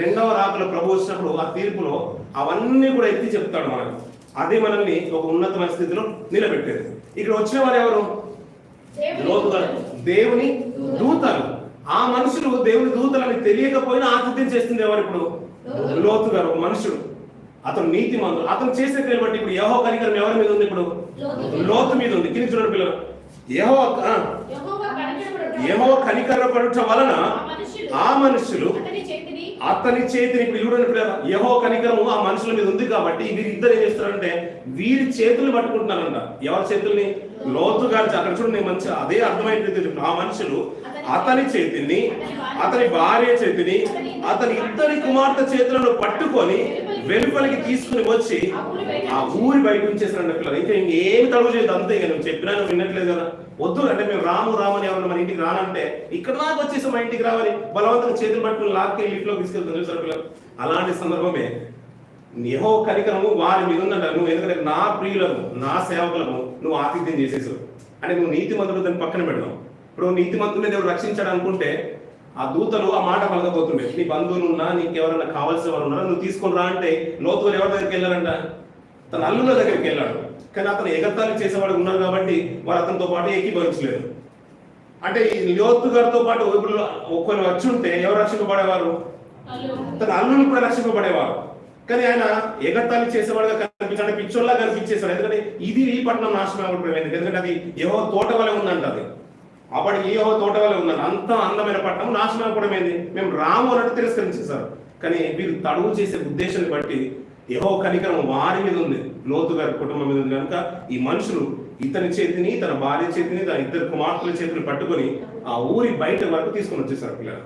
రెండవ రాకలో ప్రభు వచ్చినప్పుడు ఆ తీర్పులో అవన్నీ కూడా ఎత్తి చెప్తాడు మనకు. అదే మనల్ని ఒక ఉన్నతమైన స్థితిలో నిలబెట్టేది. ఇక్కడ వచ్చిన వారు ఎవరు? లోతు గారు, దేవుని దూతలు. ఆ మనుషులు దేవుని దూతలని తెలియకపోయినా ఆతిథ్యం చేస్తుంది ఎవరు? ఇప్పుడు లోతు గారు, ఒక మనుషుడు. అతను నీతిమంతుడు. అతను చేసే క్రియలు బట్టి ఇప్పుడు యెహోవా కనికరం ఎవరి మీద ఉంది? ఇప్పుడు లోతు మీద ఉంది. కింద చూడండి పిల్లలు, యెహోవా కనికర పడుట వలన ఆ మనుషులు అతని చేతిని. ఇప్పుడు చూడండి పిల్లలు, యెహోవా కనికరము ఆ మనుషుల మీద ఉంది కాబట్టి వీరిద్దరు ఏం చేస్తారంటే వీరి చేతులు పట్టుకుంటున్నారంట. ఎవరి చేతుల్ని? లోతు గారు. అక్కడ చూడండి మంచి అదే అర్థమైంది. ఆ మనుషులు అతని చేతిని, అతని భార్య చేతిని, అతని ఇద్దరి కుమార్తె చేతులను పట్టుకొని వెలుపలికి తీసుకుని వచ్చి ఆ ఊరి బయట ఉంచేసారంట పిల్లలు. ఇంకా ఇంకేమి తడుగు చేయదు, అంతే. ఇక నువ్వు చెప్పినా నువ్వు వినట్లేదు కదా. వద్దు అంటే మేము రామని ఎవరన్నా మన ఇంటికి రానంటే ఇక్కడ దాకా వచ్చేసి మా ఇంటికి రావాలి బలవంతంగా చేతులు పట్టుకుని లాక్కి ఇంట్లో తీసుకెళ్తాను చూసారు పిల్లలు. అలాంటి సందర్భమే యెహోవా కనికరము వారి మీద ఉందంట. నువ్వు ఎందుకంటే నా ప్రియులకు, నా సేవకులకు నువ్వు ఆతిథ్యం చేసేసావు అంటే నువ్వు నీతిమంతుడు దాన్ని పక్కన పెడదాం. ఇప్పుడు నీతిమంతుడిని దేవుడు రక్షించాడు అనుకుంటే ఆ దూతలు ఆ మాట పలకపోతుండే, నీ బంధువులు ఉన్నా, నీకు ఎవరైనా కావాల్సిన వాళ్ళు ఉన్నారా, నువ్వు తీసుకొని రా అంటే లోతు ఎవరి దగ్గరికి వెళ్ళారంట? తన అల్లుల దగ్గరికి వెళ్ళాడు. కానీ అతను ఎగతాళి చేసేవాడు ఉన్నారు కాబట్టి వారు అతనితో పాటు ఏకీభవించలేదు. అంటే ఈ లోతు గారితో పాటు ఇప్పుడు ఒకరు వచ్చి ఉంటే ఎవరు రక్షింపబడేవారు? తన అల్లులు కూడా రక్షింపబడేవారు. కానీ ఆయన ఎగతాళి చేసేవాడుగా కనిపించాడు, పిచ్చోళ్ళ కనిపించేశాడు. ఎందుకంటే ఇది ఈ పట్టణం నాశనం అయిపోయింది. ఎందుకంటే అది యెహోవా తోట వలె ఉందంట. అది అప్పటి యెహోవా తోట వలె ఉందంట. అంత అందమైన పట్టణం నాశనం అయిపోవడమైంది. మేము రాము అన్నట్టు తిరస్కరించేశారు. కానీ వీరు తడువు చేసే ఉద్దేశాన్ని బట్టి యెహోవా కనికరం వారి మీద ఉంది, లోతు గారి కుటుంబం మీద ఉంది. కనుక ఈ మనుషులు ఇతని చేతిని, తన భార్య చేతిని, తన ఇద్దరు కుమార్తెల చేతిని పట్టుకొని ఆ ఊరి బయట వరకు తీసుకొని వచ్చేసారు. పిల్లలు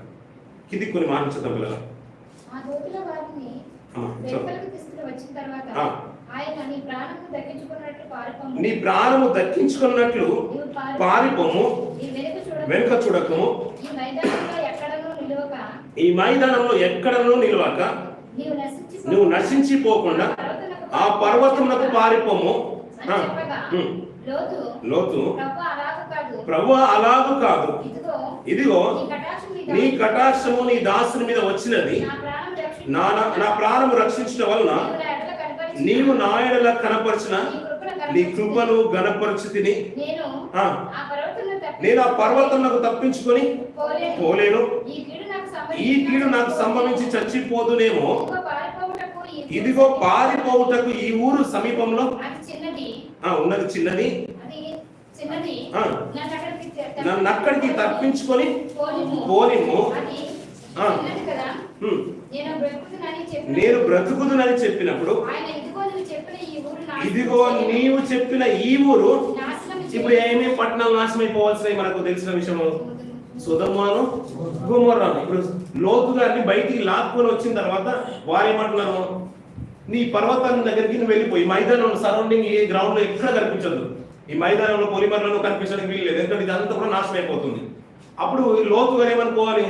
కిందికి కొన్ని మాటలు చూద్దాం. పిల్లలు నీ ప్రాణము దక్కించుకున్నట్లు పారిపోము, వెనుక చూడకము, ఈ మైదానంలో ఎక్కడనూ నిలవక నువ్వు నశించిపోకుండా ఆ పర్వతమునకు పారిపోము. లోతు ప్రభువా అలాగు కాదు, ఇదిగో నీ కటాక్షము నీ దాసుని మీద వచ్చినది. నా ప్రాణము రక్షించడం వలన నీవు నా ఎడల కనపరిచిన నీ కృపను గణపరిచితిని. నేను ఆ పర్వతమునకు తప్పించుకొని పోలేను. ఈ కీడు నాకు సంభవించి చచ్చిపోదునేమో. ఇదిగో పారిపోవుటకు ఈ ఊరు సమీపంలో ఉన్నది చిన్నది. నన్ను అక్కడికి తప్పించుకొని పోనిము. నేను బ్రతుకుదునని చెప్పినప్పుడు, ఇదిగో నీవు చెప్పిన ఈ ఊరు. ఇప్పుడు ఏమేమి పట్టణాలు నాశనం అయిపోవాల్సినవి మనకు తెలిసిన విషయం. సొదొమను గొమొర్రాను. ఇప్పుడు లోతు గారిని బయటికి లాక్కొని వచ్చిన తర్వాత వారు ఏమంటున్నారు, నీ పర్వతాల దగ్గరికి నువ్వు వెళ్ళిపోయి మైదానంలో సరౌండింగ్ ఈ గ్రౌండ్ లో ఎక్కడ కనిపించదు. ఈ మైదానంలో పొలిమర్లను కనిపించడానికి వీల్లేదు, ఎందుకంటే ఇదంతా కూడా నాశనం అయిపోతుంది. అప్పుడు లోతు గారు ఏమనుకోవాలి,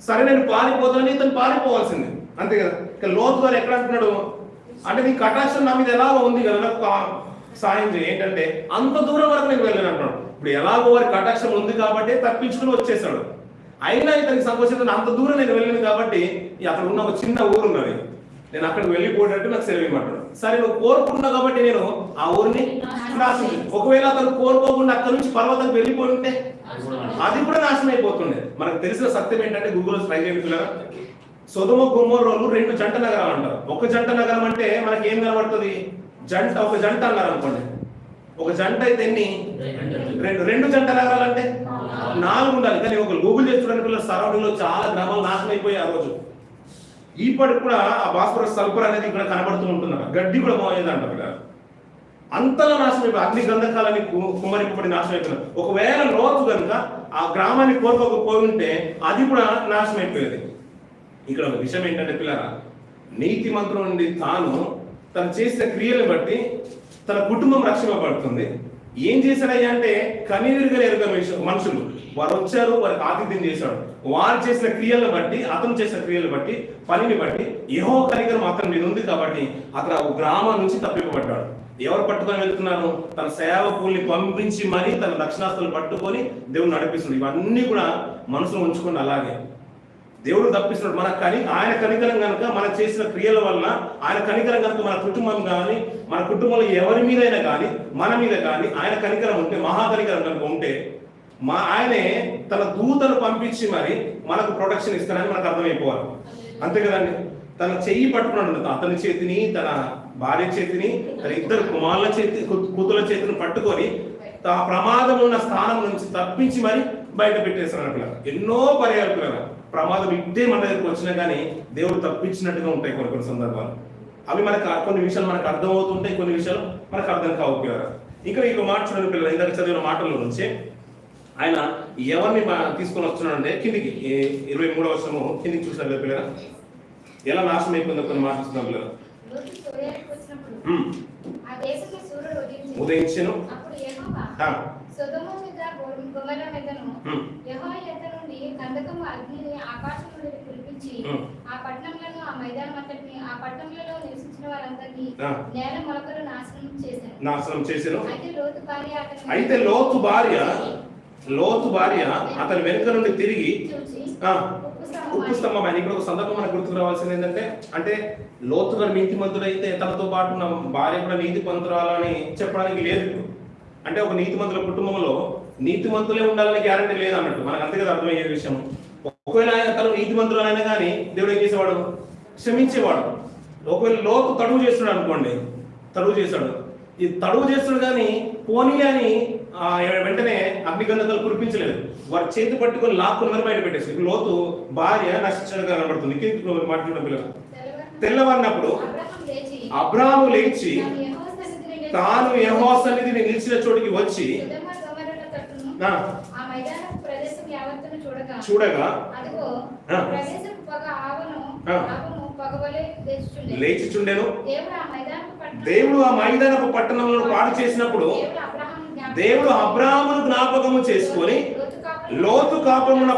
సరే నేను పారిపోతానని ఇతను పారిపోవాల్సింది, అంతే కదా. ఇక లోతు గారు ఎక్కడ అంటున్నాడు అంటే, నీ కటాక్షం నా మీద ఎలాగో ఉంది కదా, నాకు సాయం చేయి. ఏంటంటే అంత దూరం వరకు నేను వెళ్ళాను అంటున్నాడు. ఇప్పుడు ఎలాగో వారి కటాక్షం ఉంది కాబట్టి తప్పించుకుని వచ్చేసాడు. అయినా ఇతనికి సంకోచం, అంత దూరం నేను వెళ్ళాను కాబట్టి అక్కడ ఉన్న ఒక చిన్న ఊరు ఉన్నది, నేను అక్కడికి వెళ్ళిపోయేటట్టు నాకు సెలవు ఇవ్వమంటాడు. సరే నువ్వు కోరుకున్నావు కాబట్టి నేను ఆ ఊరిని నాశనం. ఒకవేళ అతను కోరుకోకుండా అక్కడి నుంచి పర్వతానికి వెళ్ళిపోయి ఉంటే అది కూడా నాశనం అయిపోతుండే. మనకు తెలిసిన సత్యం ఏంటంటే, గూగుల్లో ట్రై చేయండి. సొదొమ గొమొర్రాలు రెండు జంట నగరాలు అంటారు. ఒక జంట నగరం అంటే మనకి ఏం కనబడుతుంది, జంట ఒక జంట అన్నారు అనుకోండి. ఒక జంట అయితే ఎన్ని, రెండు జంట నగరాలు అంటే 4 ఉండాలి. కానీ ఒక గూగుల్ చేసి చూడండి, సరౌండింగ్ లో చాలా గ్రామాలు నాశనం అయిపోయాయి ఆ రోజు. ఇప్పటికి కూడా ఆ భాస్వరస్ సల్ఫర్ అనేది ఇక్కడ కనబడుతూ ఉంటున్నారు. గడ్డి కూడా పోయేది అంటారు కదా, అంతలా నాశనం అయిపోయి అగ్ని గంధకాలని కుమ్మరింపబడి నాశనం అయిపోయినారు. ఒకవేళ లోతు కనుక ఆ గ్రామాన్ని కోరుకోకపోయి ఉంటే అది కూడా నాశనం అయిపోయేది. ఇక్కడ ఒక విషయం ఏంటంటే పిల్లరా, నీతిమంతుల నుండి తను చేసిన క్రియలను బట్టి తన కుటుంబం రక్షింపబడుతుంది. ఏం చేశాడయ్యా అంటే, కన్నీరుగా ఎరుగని మనుషులు వారు వచ్చారు, వారికి ఆతిథ్యం చేశాడు. వారు చేసిన క్రియలను బట్టి, అతను చేసిన క్రియలను బట్టి, పనిని బట్టి యెహోవా కనికరం అతని మీద ఉంది కాబట్టి అతను ఆ గ్రామం నుంచి తప్పింపబడ్డాడు. ఎవరు పట్టుకొని వెళ్తున్నారు, తన సేవకుల్ని పంపించి మరీ తన దక్షిణాస్తులు పట్టుకొని దేవుడు నడిపిస్తున్నాడు. ఇవన్నీ కూడా మనసులో ఉంచుకుని అలాగే దేవుడు తప్పిస్తున్నాడు. ఆయన కనికరం కనుక మనం చేసిన క్రియల వలన, ఆయన కనికరం కనుక మన కుటుంబం కానీ, మన కుటుంబంలో ఎవరి మీదైనా కానీ, మన మీద కానీ ఆయన కనికరం ఉంటే, మహాకనికరం కనుక ఉంటే, ఆయనే తన దూతను పంపించి మరి మనకు ప్రొటెక్షన్ ఇస్తానని మనకు అర్థమైపోవాలి. అంతే కదండి. తన చెయ్యి పట్టుకున్నాడు, అతని చేతిని, తన భార్య చేతిని, తన ఇద్దరు కూతుల చేతిని పట్టుకొని ఆ ప్రమాదం ఉన్న స్థానం నుంచి తప్పించి మరి బయట పెట్టేస్తున్నాడు. పిల్లలు ఎన్నో పర్యాలు పిల్లలు ప్రమాదం ఇట్టే మన దగ్గరకు వచ్చినా కానీ దేవుడు తప్పించినట్టుగా ఉంటాయి కొన్ని సందర్భాలు. అవి మనకు కొన్ని విషయాలు మనకు అర్థం అవుతుంటాయి, కొన్ని విషయాలు మనకు అర్థం కావు పిల్లలు. ఇంకా ఇంకో మాట చూడండి పిల్లలు, ఇందాక చదివిన మాటల్లో నుంచి ఆయన ఎవరిని తీసుకొని వస్తున్నాడంటే కిందికి 23వ వచనము కిందికి చూసినారు కదా పిల్లలు, ఎలా నాశనం అయిపోయిందో కొన్ని మాటలు చూస్తున్నాం పిల్లలు. ఉదయించను నాశనం చేశాను. అయితే లోతు భార్య అతని వెనుక నుండి తిరిగి ఉప్పు స్తంభం అని. ఇక్కడ ఒక సందర్భం మనకు గుర్తుకు రావాల్సింది ఏంటంటే, అంటే లోతు గారు నీతిమంతుడైతే తనతో పాటు నా భార్య కూడా నీతిమంతురాలని చెప్పడానికి లేదు. అంటే ఒక నీతిమంతుల కుటుంబంలో నీతిమంతులే ఉండాలని గ్యారంటీ లేదు అన్నట్టు మనకు అంతే కదా అర్థమయ్యే విషయం. ఒకవేళ ఆయన తను నీతిమంతులైనా కానీ దేవుడు ఏం చేసేవాడు, క్షమించేవాడు. ఒకవేళ లోతు తడువు చేస్తున్నాడు అనుకోండి, తడువు చేశాడు, ఈ తడువు చేస్తాడు కానీ పోనీ అని వెంటనే అగ్నిగంధకాలు కురిపించలేదు. వారి చేతి పట్టుకొని లాక్కుని మరి బయట పెట్టేసి లోతు భార్య నశించడానికి కనబడుతుంది. మాట్లాడడం పిల్లలు తెల్లవారినప్పుడు అబ్రాహాము లేచి తాను యెహోవా సన్నిధిని నిలిచిన చోటికి వచ్చి చూడగా లేచిచుండెను. దేవుడు ఆ మైదానపు పట్టణములను పాడు చేసినప్పుడు దేవుడు అబ్రాహామును జ్ఞాపకము చేసుకొని లోతు కాపురమున్న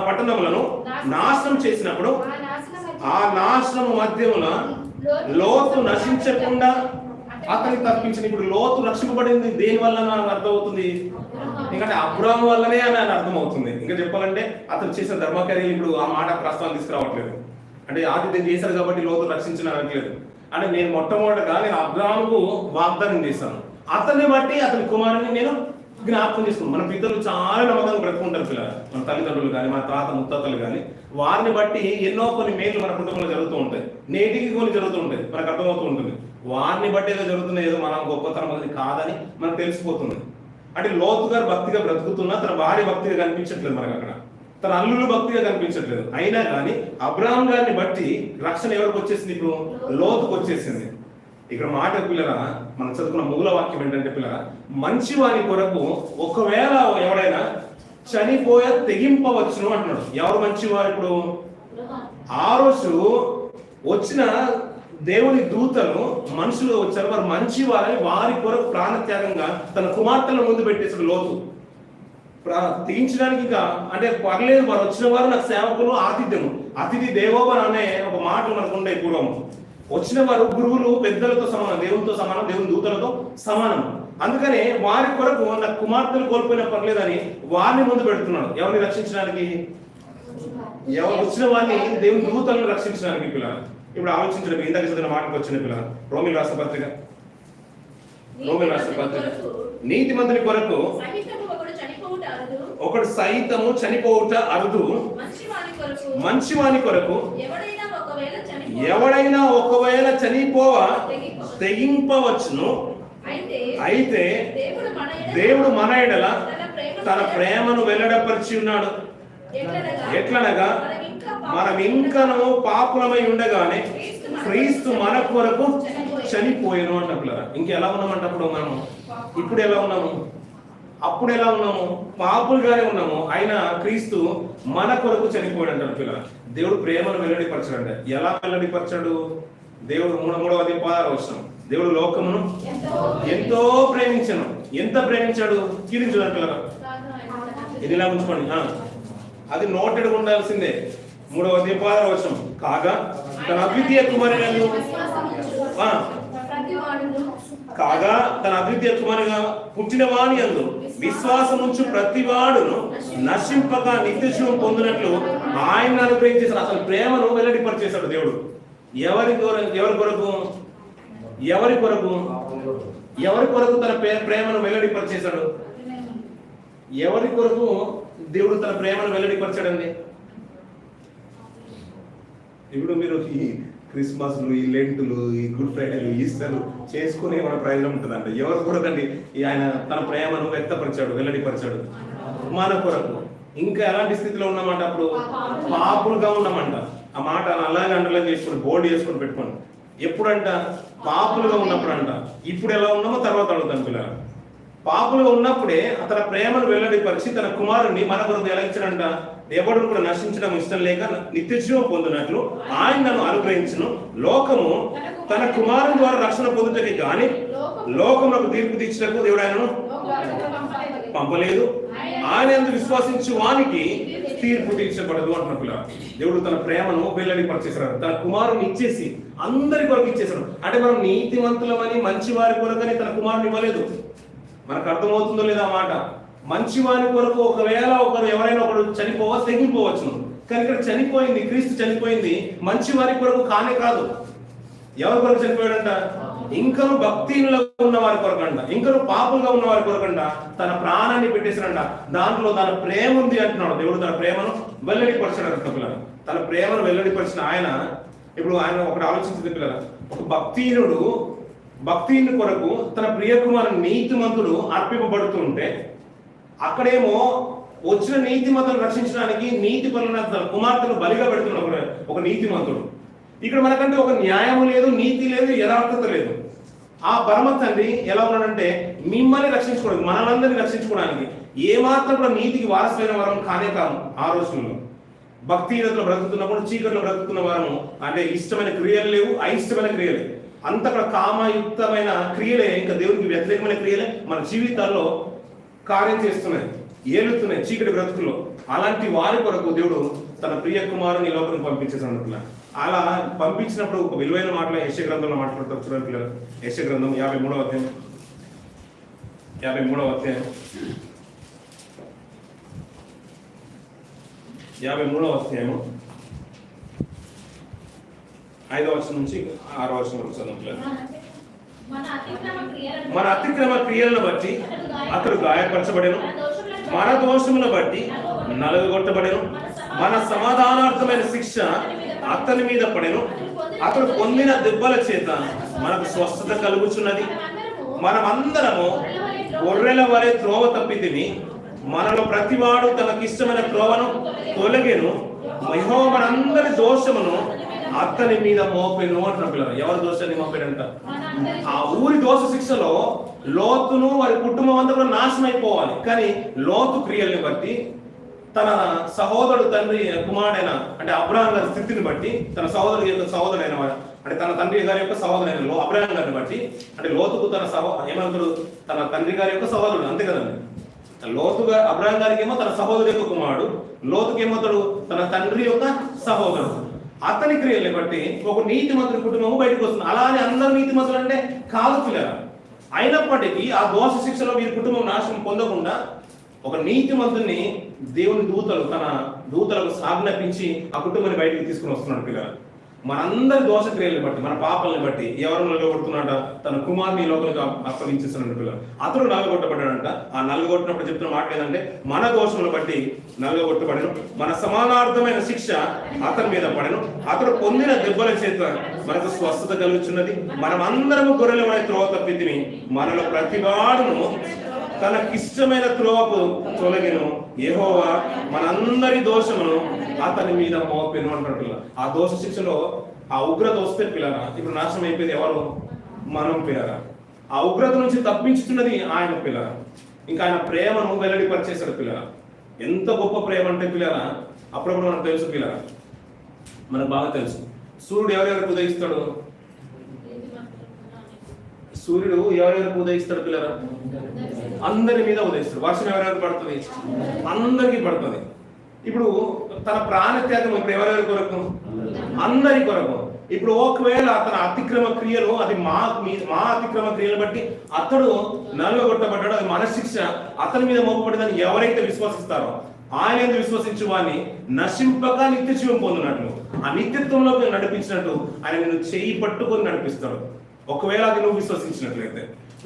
పట్టణములను నాశనం చేసినప్పుడు ఆ నాశనము మధ్యమున లోతు నశించకుండా అతన్ని తప్పించిన. ఇప్పుడు లోతు రక్షింపబడింది దేని వల్ల నాకు అర్థమవుతుంది, ఎందుకంటే అబ్రాహాము వల్లనే అని అర్థమవుతుంది. ఇంకా చెప్పాలంటే అతను చేసిన ధర్మకార్యాలు ఇప్పుడు ఆ మాట ప్రస్తావన తీసుకురావట్లేదు. అంటే ఆదిత్యం చేశారు కాబట్టి లోతు రక్షించనట్లేదు. అంటే నేను మొట్టమొదటిగా నేను అబ్రాహాముకు వాగ్దానం చేశాను, అతన్ని బట్టి అతని కుమారుని నేను జ్ఞాపకం చేసుకున్నాను. మన పితరులు చాలా నమ్మకంగా బ్రతుకుంటారు పిల్లలు, మన తల్లిదండ్రులు కానీ మన తాత ముత్తాతలు కానీ. వారిని బట్టి ఎన్నో కొన్ని మేలు మన కుటుంబంలో జరుగుతూ ఉంటాయి, నేటికి కొన్ని జరుగుతూ ఉంటాయి, మనకు అర్థమవుతూ ఉంటుంది. వారిని బట్టి ఏదో జరుగుతున్నాయి, ఏదో మనం గొప్పతనం అది కాదని మనకు తెలిసిపోతుంది. అంటే లోతు గారు భక్తిగా బ్రతుకుతున్నా తన భార్య భక్తిగా కనిపించట్లేదు మనకు అక్కడ, తన అల్లులు భక్తిగా కనిపించట్లేదు. అయినా కానీ అబ్రాహాం గారిని బట్టి రక్షణ ఎవరికి వచ్చేసింది, ఇప్పుడు లోతుకు వచ్చేసింది. ఇక్కడ మాట పిల్లరా మనం చదువుకున్న మూల వాక్యం ఏంటంటే పిల్లరా, మంచి వారి కొరకు ఒకవేళ ఎవరైనా చనిపోయే తెగింపవచ్చును అంటున్నాడు. ఎవరు మంచి వారు? ఇప్పుడు ఆ రోజు వచ్చిన దేవుని దూతలు మనుషులు వచ్చారు, వారు మంచి వారని వారి కొరకు ప్రాణత్యాగంగా తన కుమార్తెల ముందు పెట్టేసాడు లోతు. తెగించడానికి ఇంకా అంటే పర్లేదు, వారు వచ్చిన వారు నాకు సేవకులు, ఆతిథ్యము, అతిథి దేవోభవ అనే ఒక మాట మనకు ఉండే పూర్వం. వచ్చిన వారు గురువులు పెద్దలతో సమానం, దేవునితో సమానం, దేవుని దూతలతో సమానం. అందుకనే వారి కొరకు నా కుమార్తెలు కోల్పోయినా పర్లేదని వారిని ముందు పెడుతున్నాడు. ఎవరిని రక్షించడానికి? ఎవరు వచ్చిన వారిని దేవుని దూతలను రక్షించడానికి. పిల్లలు ఇప్పుడు ఆలోచించడం, ఇందాక చదివిన మాటకు వచ్చిన పిల్లలు రోమిల రాష్ట్ర పత్రిక నీతి మంత్రి కొరకు ఒకడు సైతము చనిపోవుట అరుదు, మంచి వాని కొరకు ఎవడైనా ఒకవేళ చనిపోవ తెగింపవచ్చును. అయితే దేవుడు మన ఎడల తన ప్రేమను వెల్లడపరిచి ఉన్నాడు. ఎట్లనగా మనం ఇంకను పాపులమై ఉండగానే క్రీస్తు మన కొరకు చనిపోయాను అంటారు. ఇంకెలా ఉన్నామంటే అప్పుడు మనము, ఇప్పుడు ఎలా ఉన్నాము, అప్పుడు ఎలా ఉన్నాము, పాపులుగానే ఉన్నాము. అయినా క్రీస్తు మన కొరకు చనిపోయాడు అంటారు పిల్లలు. దేవుడు ప్రేమను వెల్లడిపరచాడు. ఎలా వెల్లడిపరచాడు? దేవుడు 3:16 దేవుడు లోకమును ఎంతో ప్రేమించను. ఎంత ప్రేమించాడు? కీరించాడు పిల్లలు. ఇది ఇలా ఉంచుకోండి, అది నోటెడ్ ఉండాల్సిందే. 3:16 కాగా తన అద్వితీయ కుమారుని పుట్టిన వాని యందు విశ్వాసముంచు ప్రతివాడును నశింపక నిత్యజీవం పొందినట్లు ఆయన అనుగ్రహించేశాడు. అసలు ప్రేమను వెల్లడిపరిచేశాడు దేవుడు. ఎవరి కొరకు తన ప్రేమను వెల్లడిపరిచేశాడు? ఎవరి కొరకు దేవుడు తన ప్రేమను వెల్లడిపరిచాడండి? ఇప్పుడు మీరు ఈ క్రిస్మస్లు, ఈ లెంటులు, ఈ గుడ్ ఫ్రైడేలు, ఈస్టర్లు చేసుకునే మన ప్రయోజనం ఉంటుందండి. ఎవరి కొరకండి ఆయన తన ప్రేమను వ్యక్తపరిచాడు, వెల్లడిపరిచాడు? మన కొరకు. ఇంకా ఎలాంటి స్థితిలో ఉన్నామంట? అప్పుడు పాపులుగా ఉన్నామంట. ఆ మాట అలాగే అండర్లైన్ చేసుకుని బోల్డ్ చేసుకుని పెట్టుకోండి. ఎప్పుడంట? పాపులుగా ఉన్నప్పుడు అంట. ఇప్పుడు ఎలా ఉన్నామో తర్వాత అడుగుతాను పిల్లలు. పాపులుగా ఉన్నప్పుడే తన ప్రేమను వెల్లడిపరిచి తన కుమారుణ్ణి మన కొరకు ఎలా ఇచ్చాడంట? ఎవడు కూడా నశించడం ఇష్టం లేక నిత్యజీవం పొందినట్లు ఆయన నన్ను అనుగ్రహించును. లోకము తన కుమారుని ద్వారా రక్షణ పొందుటకి కానీ లోకములకు తీర్పు తీర్చినకు దేవుడు ఆయనను పంపలేదు. ఆయన యందు విశ్వాసించు వానికి తీర్పు తీర్చబడదు అంటున్న పిల్లలు. దేవుడు తన ప్రేమను వెల్లడిపరిచేశాడు. తన కుమారుని ఇచ్చేసి అందరి కొరకు ఇచ్చేశాడు. అంటే మనం నీతివంతులమని మంచి వారి కొరకని తన కుమారుని ఇవ్వలేదు. మనకు అర్థమవుతుందో లేదా మాట? మంచి వారి కొరకు ఒకవేళ ఎవరైనా ఒకరు తెగింపోవచ్చును. కానీ ఇక్కడ చనిపోయింది, క్రీస్తు చనిపోయింది మంచి వారి కొరకు కానే కాదు. ఎవరి కొరకు చనిపోయాడంట? ఇంకను భక్తిలో ఉన్న వారి కొరకంట, ఇంకను పాపులుగా ఉన్న వారి కొరకంట తన ప్రాణాన్ని పెట్టేశాడంట. దాంట్లో తన ప్రేమ ఉంది అంటున్నాడు దేవుడు. తన ప్రేమను వెల్లడిపరిచాడు. తన ప్రేమను వెల్లడిపరిచిన ఆయన ఇప్పుడు ఆయన ఒకటి ఆలోచించింది పిల్లల, ఒక భక్తిహీనుడి కొరకు తన ప్రియకుమారుని నీతిమంతుడు అర్పింపబడుతుంటే, అక్కడేమో వచ్చిన నీతిమంతులను రక్షించడానికి నీతి పనులను తన కుమార్తెను బలిగా పెడుతున్నాడు ఒక నీతిమంతుడు. ఇక్కడ మనకంటే ఒక న్యాయము లేదు, నీతి లేదు, యథార్థత లేదు. ఆ పరమ తండ్రి ఎలా ఉన్నాడంటే మిమ్మల్ని రక్షించుకోవడానికి, మనలందరినీ రక్షించుకోవడానికి ఏమాత్రం కూడా నీతికి వారసులైన వారం కానే కాము. ఆ రోజుల్లో భక్తిహీనతలో బ్రతుకుతున్నప్పుడు, చీకట్లో బ్రతుకుతున్న వారము అంటే ఇష్టమైన క్రియలు లేవు, అయిష్టమైన క్రియలే, అంత కూడా కామయుక్తమైన క్రియలే, ఇంకా దేవునికి వ్యతిరేకమైన క్రియలే మన జీవితాల్లో కార్యం చేస్తున్నాయి, ఏలుతున్నాయి చీకటి బ్రతుకుల్లో. అలాంటి వారి కొరకు దేవుడు తన ప్రియ కుమారుని లోపలికి పంపించేసాడు. అలా పంపించినప్పుడు ఒక విలువైన మాటలు యెషయా గ్రంథంలో మాట్లాడుతారు. చూడండి పిల్లలు, యెషయా గ్రంథం 53వ అధ్యాయం 53వ అధ్యాయం 5వ వచనం నుంచి 6వ వచనం వరకు చదువు పిల్లలు. మన అతిక్రమ క్రియలను బట్టి అతడు గాయపరచబడెను, మన దోషములను బట్టి నలుగొట్టబడెను, మన సమాధానార్థమైన శిక్ష అతని మీద పడెను, అతడు పొందిన దెబ్బల చేత మనకు స్వస్థత కలుగుచున్నది. మనమందరము గొర్రెల వలె త్రోవ తప్పితిమి, మనలో ప్రతివాడు తనకిష్టమైన త్రోవను తొలగెను, యెహోవా మనందరి దోషమును అతని మీద మోపెను అంటున్న పిల్లలు. ఎవరి దోషాన్ని మోపాడంట? ఆ ఊరి దోష శిక్షలో లోతును వారి కుటుంబం అంతా కూడా నాశనం అయిపోవాలి. కానీ లోతు క్రియల్ని బట్టి తన సహోదరుడు తండ్రి కుమారుడైన అంటే అబ్రహాం గారి స్థితిని బట్టి, తన సహోదరుడు యొక్క సహోదరుడైన అంటే తన తండ్రి గారి యొక్క సహోదరుడైన అబ్రహాం గారిని బట్టి, అంటే లోతుకు తన ఏమంటారు తన తండ్రి గారి యొక్క సహోదరుడు, అంతే కదండి. లోతుగా అబ్రహాం గారికి ఏమో తన సహోదరు యొక్క కుమారుడు, లోతుకేమో తన తండ్రి యొక్క సహోదరుడు. అతని క్రియల్ని బట్టి ఒక నీతిమంతుడి కుటుంబము బయటకు వస్తుంది. అలానే అందరు నీతిమంతులు అంటే కాదు పిల్లలు. అయినప్పటికీ ఆ దోష శిక్షలో వీరి కుటుంబం నాశనం పొందకుండా ఒక నీతిమంతుని దేవుని తన దూతలకు ఆజ్ఞాపించి ఆ కుటుంబాన్ని బయటికి తీసుకుని వస్తున్నాడు పిల్లలు. మనందరి దోష క్రియలను బట్టి, మన పాపాలను బట్టి ఎవరు నలగొడుతున్నాడ? తన కుమారుని లోపలికి అప్పగించేస్తున్నాడు పిల్లలు. అతడు నలగొట్టబడ్డాడంట. ఆ నలగొట్టినప్పుడు చెప్తున్న మాట ఏంటంటే మన దోషములను బట్టి నలగొట్టబడను, మన సమానార్థమైన శిక్ష అతని మీద పడను, అతడు పొందిన దెబ్బల చేత మనకు స్వస్థత కలుగుచున్నది. మనమందరము గొర్రెల వలె త్రోవ తప్పితిమి, మనలో ప్రతివాడును తనకిష్టమైన త్రోవకు తొలగెను, యెహోవా మనందరి దోషమును అతని మీద మోపెను అంటారు. ఆ దోష శిక్షలో ఆ ఉగ్రత వస్తే పిల్లరా ఇప్పుడు నాశనం అయిపోయింది ఎవరు? మనం పిల్లరా. ఆ ఉగ్రత నుంచి తప్పించుతున్నది ఆయన పిల్లరా. ఇంకా ఆయన ప్రేమను వెల్లడిపరిచేశాడు పిల్లరా. ఎంత గొప్ప ప్రేమ అంటే పిల్లరా, అప్పుడప్పుడు మనకు తెలుసు పిల్లరా, మనకు బాగా తెలుసు. సూర్యుడు ఎవరెవరికి ఉదయిస్తాడు? సూర్యుడు ఎవరెవరికి ఉదయిస్తాడు పిల్లరా? అందరి మీద ఉదయిస్తాడు. వర్షం ఎవరెవరికి పడుతుంది? అందరికి పడుతుంది. ఇప్పుడు తన ప్రాణత్యాగం ఇప్పుడు ఎవరెవరి కొరకు? అందరి కొరకు. ఇప్పుడు ఒకవేళ తన అతిక్రమ క్రియలు, అది మా అతిక్రమ క్రియలు బట్టి అతడు నలుగొట్టబడ్డాడు, అది మన శిక్ష అతని మీద మోపబడిందని ఎవరైతే విశ్వసిస్తారో, ఆయన విశ్వసించు వాడిని నశింపక నిత్య జీవం పొందినట్లు, ఆ నిత్యత్వంలో నడిపించినట్టు ఆయన నిన్ను చేయి పట్టుకొని నడిపిస్తాడు. ఒకవేళ అది నువ్వు విశ్వసించినట్లయితే.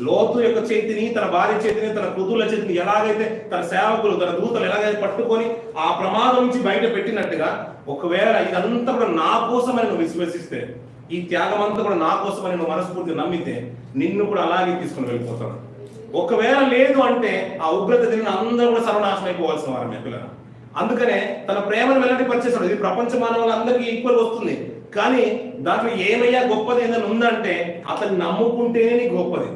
లోతు యొక్క చేతిని, తన భార్య చేతిని, తన కూతుళ్ళ చేతిని ఎలాగైతే తన సేవకులు, తన దూతలు ఎలాగైతే పట్టుకొని ఆ ప్రమాదం నుంచి బయట పెట్టినట్టుగా, ఒకవేళ ఇదంతా కూడా నా కోసమని నువ్వు విశ్వసిస్తే, ఈ త్యాగం అంతా కూడా నా కోసమని నువ్వు మనస్ఫూర్తిగా నమ్మితే, నిన్ను కూడా అలాగే తీసుకుని వెళ్ళిపోతాడు. ఒకవేళ లేదు అంటే ఆ ఉగ్రత తిరిగిన అందరూ కూడా సర్వనాశనం అయిపోవాల్సిన వారు మీ పిల్లలు. అందుకనే తన ప్రేమను వెల్లడిపరిచేస్తాడు. ఇది ప్రపంచ మానవులందరికీ ఈక్వల్ వస్తుంది. కానీ దాంట్లో ఏమయ్యా గొప్పది ఏదైనా ఉందంటే అతన్ని నమ్ముకుంటేనే నీకు గొప్పది.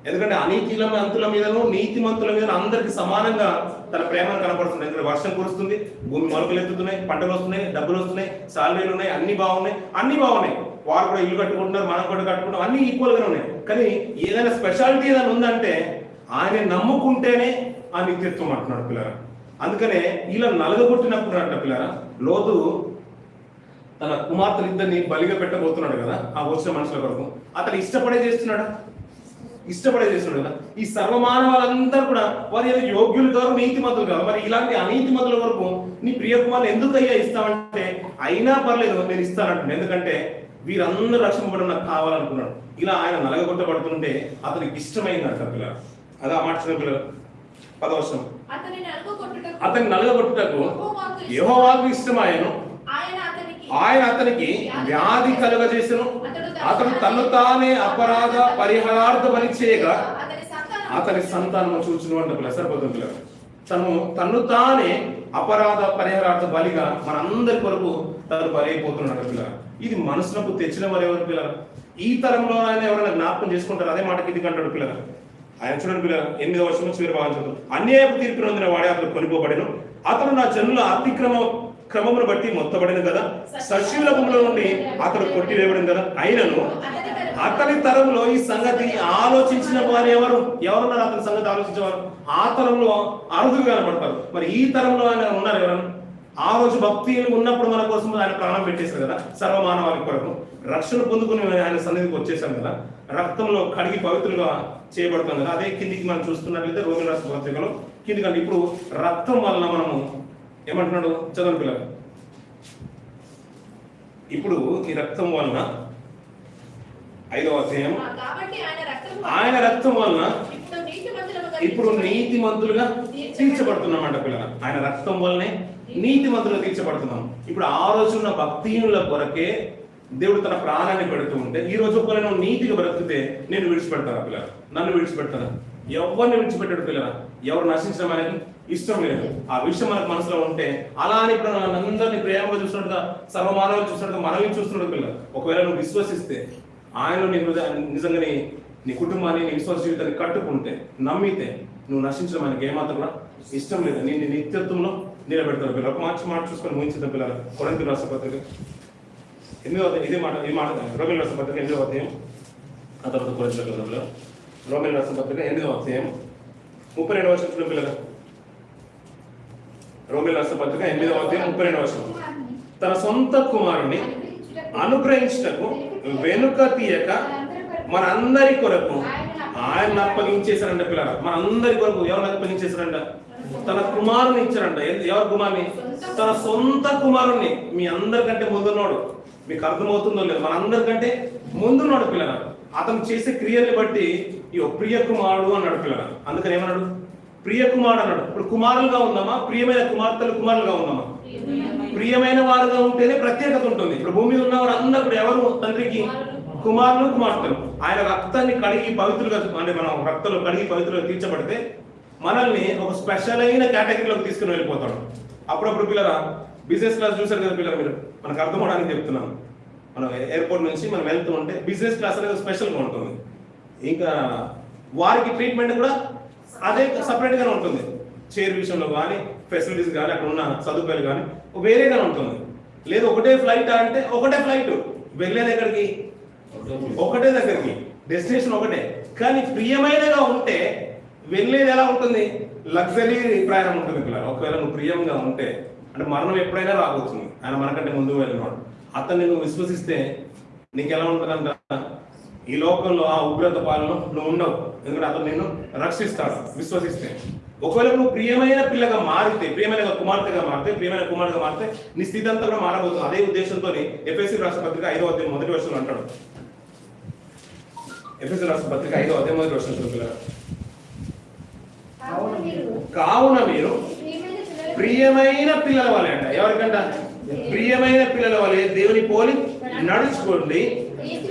ఎందుకంటే అనీతిల మంతుల మీదను నీతిమంతుల మీద అందరికి సమానంగా తన ప్రేమను కనపడుతుంది. ఎందుకంటే వర్షం కురుస్తుంది, భూమి మొలకలు ఎత్తుతున్నాయి, పంటలు వస్తున్నాయి, డబ్బులు వస్తున్నాయి, సాలరీలు ఉన్నాయి, అన్ని బాగున్నాయి. వారు కూడా ఇల్లు కట్టుకుంటున్నారు, మనం కూడా కట్టుకుంటాం, అన్ని ఈక్వల్ గానే ఉన్నాయి. కానీ ఏదైనా స్పెషాలిటీ ఏదైనా ఉందంటే ఆయన నమ్ముకుంటేనే ఆ నిత్యత్వం అంటున్నాడు పిల్లరా. అందుకనే ఇలా నలగొట్టినప్పుడు అంట పిల్లరా, లోతు తన కుమార్తెలు ఇద్దరిని బలిగా పెట్టబోతున్నాడు కదా ఆ వచ్చిన మనుషుల కొరకు. అతను ఇష్టపడే చేస్తున్నాడు కదా. ఈ సర్వమానవాళ్ళందరూ కూడా వారు ఏదో యోగ్యులు కాదు, నీతిమంతులు కాదు. మరి ఇలాంటి అనీతిమంతుల వరకు నీ ప్రియ కుమారులు ఎందుకు అయ్యా ఇస్తామంటే, అయినా పర్లేదు నేను ఇస్తానంటున్నాను, ఎందుకంటే వీరందరూ రక్షింపబడి నాకు కావాలనుకున్నాడు. ఇలా ఆయన నలగొట్టబడుతుంటే అతనికి ఇష్టమైందంట పిల్లలు. అదే ఆ మాట పిల్లలు 10వ వచనం. అతని నలగొట్టుటకు యెహోవాకు ఇష్టమాయెను, ఆయన అతనికి వ్యాధి కలుగజేసెను. అతడు తన్ను తానే అపరాధ పరిహారార్థమని చేయగా అతని సంతానము చూచును అంట పిల్ల. సరిపోతుంది పిల్ల. తను తానే అపరాధ పరిహారార్థ బలిగా మనందరి కొరకు తను బలైపోతున్నాడు పిల్ల. ఇది మనసులకు తెచ్చిన వారు ఎవరు పిల్ల? ఈ తరంలో ఆయన ఎవరైనా జ్ఞాపకం చేసుకుంటారు? అదే మాట ఇది కంటాడు పిల్ల. ఆయన చూడండి పిల్ల, 8వ వచనం చివరి భాగం చదువు. అన్యాయపు తీర్పు నొందిన వాడే అతను కొనిపోబడెను. అతను నా జనుల క్రమమును బట్టి మొత్తబడిన కదా. సశీల భూముల నుండి అతడు కొట్టివేయబడిన కదా. అయినను అతని తరంలో ఈ సంగతి ఆలోచించిన వారు ఎవరున్నారు? అతని సంగతి ఆలోచించేవారు ఆ తరంలో అరుదుగా కనపడతారు. మరి ఈ తరంలో ఆయన ఉన్నారు ఎవరన్నా? ఆ రోజు భక్తి ఉన్నప్పుడు మన కోసం ఆయన ప్రాణం పెట్టేశారు కదా, సర్వమానవాళి కొరకు రక్షణ పొందుకుని ఆయన సన్నిధికి వచ్చేసాం కదా, రక్తంలో కడిగి పవిత్రులుగా చేయబడతాం కదా. అదే కిందికి మనం చూస్తున్నట్లయితే రోమిల రాసిన పత్రికలో కిందికంటే ఇప్పుడు రక్తం వలన మనము ఏమంటున్నాడు? చదవండి పిల్లలు. ఇప్పుడు ఈ రక్తం వలన 5వ అధ్యాయం, ఆయన రక్తం వలన ఇప్పుడు నీతిమంతులుగా తీర్చబడుతున్నామంట పిల్లల. ఆయన రక్తం వల్లనే నీతిమంతులుగా తీర్చబడుతున్నాం. ఇప్పుడు ఆ రోజున్న భక్తిహీనుల కొరకే దేవుడు తన ప్రాణాన్ని పెడుతూ ఉంటే, ఈ రోజు ఒకవేళ నువ్వు నీతిగా బ్రతికితే నేను విడిచిపెడతాను పిల్లల, నన్ను విడిచిపెడతాను. ఎవరిని విడిచిపెట్టాడు పిల్లల? ఎవరు నశించడం మనకి ఇష్టం లేదు. ఆ విషయం మనకు మనసులో ఉంటే, అలా అని ఇప్పుడు అందరినీ ప్రేమగా చూసినట్టుగా, సర్వమానవులు చూసినట్టుగా మనల్ని చూస్తున్నాడు పిల్లలు. ఒకవేళ నువ్వు విశ్వసిస్తే, ఆయన నిజంగా నీ కుటుంబాన్ని, నీ విశ్వాస జీవితాన్ని కట్టుకుంటే, నమ్మితే, నువ్వు నశించడం మనకి ఏమాత్రం కూడా ఇష్టం లేదు. నేను నిత్యత్వంలో నిలబెడతాను పిల్లలు. ఒక మాట చూసుకొని ముగించిన పిల్లలు. కొరింథీయుల రాసిన పత్రిక 8వ ఇదే మాట, ఈ మాట రోమిల రాసిన పత్రిక 8వ అధ్యాయం, ఆ తర్వాత కొరింథీయుల రోమిల రాసిన పత్రిక 8వ అధ్యాయం 32వ వచనం పిల్లలు. రోమిల రాసిన పత్రిక 8వ అధ్యాయం 32వ వచనం. తన సొంత కుమారుని అనుగ్రహించటకు వెనుక తీయక మనందరి కొరకు ఆయన అప్పగించేశారంట పిల్లల. మనందరి కొరకు ఎవరు అప్పగించేశారంట? తన కుమారుని ఇచ్చారంట. ఎవరు కుమారుని? తన సొంత కుమారుణ్ణి. మీ అందరికంటే ముందున్నాడు. మీకు అర్థమవుతుందో లేదు, మనందరికంటే ముందున్నాడు పిల్లల. అతను చేసే క్రియల్ని బట్టి ఈ ప్రియ కుమారుడు అన్నాడు పిల్లల. అందుకని ఏమన్నాడు? ప్రియ కుమారుడు అన్నాడు. ఇప్పుడు కుమారులుగా ఉందామా? ప్రియమైన కుమార్తెలు కుమారులుగా ఉందామా? ప్రియమైన వారుగా ఉంటేనే ప్రత్యేకత ఉంటుంది. ఇప్పుడు భూమి మీద ఉన్నవారు అందరూ ఎవరు? తండ్రికి కుమారులు కుమార్తెలు. ఆయన రక్తాన్ని కడిగి పవిత్రులుగా, అంటే మనం రక్తంలో కడిగి పవిత్రులుగా తీర్చబడితే మనల్ని ఒక స్పెషల్ అయిన కేటగిరీలోకి తీసుకుని వెళ్ళిపోతాడు. అప్పుడప్పుడు పిల్లల బిజినెస్ క్లాస్ చూసారు కదా పిల్లలు, మీరు మనకు అర్థం అవడానికి చెప్తున్నాను. మనం ఎయిర్పోర్ట్ నుంచి మనం వెళ్తూ ఉంటే బిజినెస్ క్లాస్ అనేది స్పెషల్గా ఉంటుంది. ఇంకా వారికి ట్రీట్మెంట్ కూడా అదే సపరేట్గానే ఉంటుంది. చైర్ విషయంలో కానీ, ఫెసిలిటీస్ కానీ, అక్కడ ఉన్న సదుపాయాలు కానీ వేరేగానే ఉంటుంది. లేదు ఒకటే ఫ్లైట్ అంటే ఒకటే ఫ్లైట్, వెళ్ళేది ఎక్కడికి? ఒకటే దగ్గరికి, డెస్టినేషన్ ఒకటే. కానీ ప్రియమైనగా ఉంటే వెళ్ళేది ఎలా ఉంటుంది? లగ్జరీ ప్రయాణం ఉంటుంది పిల్లలు. ఒకవేళ నువ్వు ప్రియంగా ఉంటే, అంటే మరణం ఎప్పుడైనా రాబోతుంది. ఆయన మనకంటే ముందు వెళ్ళినాడు. అతన్ని నువ్వు విశ్వసిస్తే నీకు ఎలా ఉంటుందంట? ఈ లోకంలో ఆ ఉగ్రత పాలన నువ్వు ఉండవు. ఎందుకంటే అతను నిన్ను రక్షిస్తాడు విశ్వసిస్తే. ఒకవేళ నువ్వు ప్రియమైన పిల్లగా మారితే, ప్రియమైన కుమార్తెగా మారితే, ప్రియమైన కుమారుడుగా మారితే నీ స్థితి అంతా కూడా మారబోతుంది. అదే ఉద్దేశంతో ఎఫెసీ రాష్ట్ర పత్రిక 5వ అధ్యాయం 1వ వచనంలో అంటాడు. ఎఫెసీ రాష్ట్ర పత్రిక 5వ అధ్యాయం 1వ వచనం పిల్లలు. కావున మీరు ప్రియమైన పిల్లల వలె అంట. ఎవరికంట? ప్రియమైన పిల్లల వలె దేవుని పోలి నడుచుకోండి,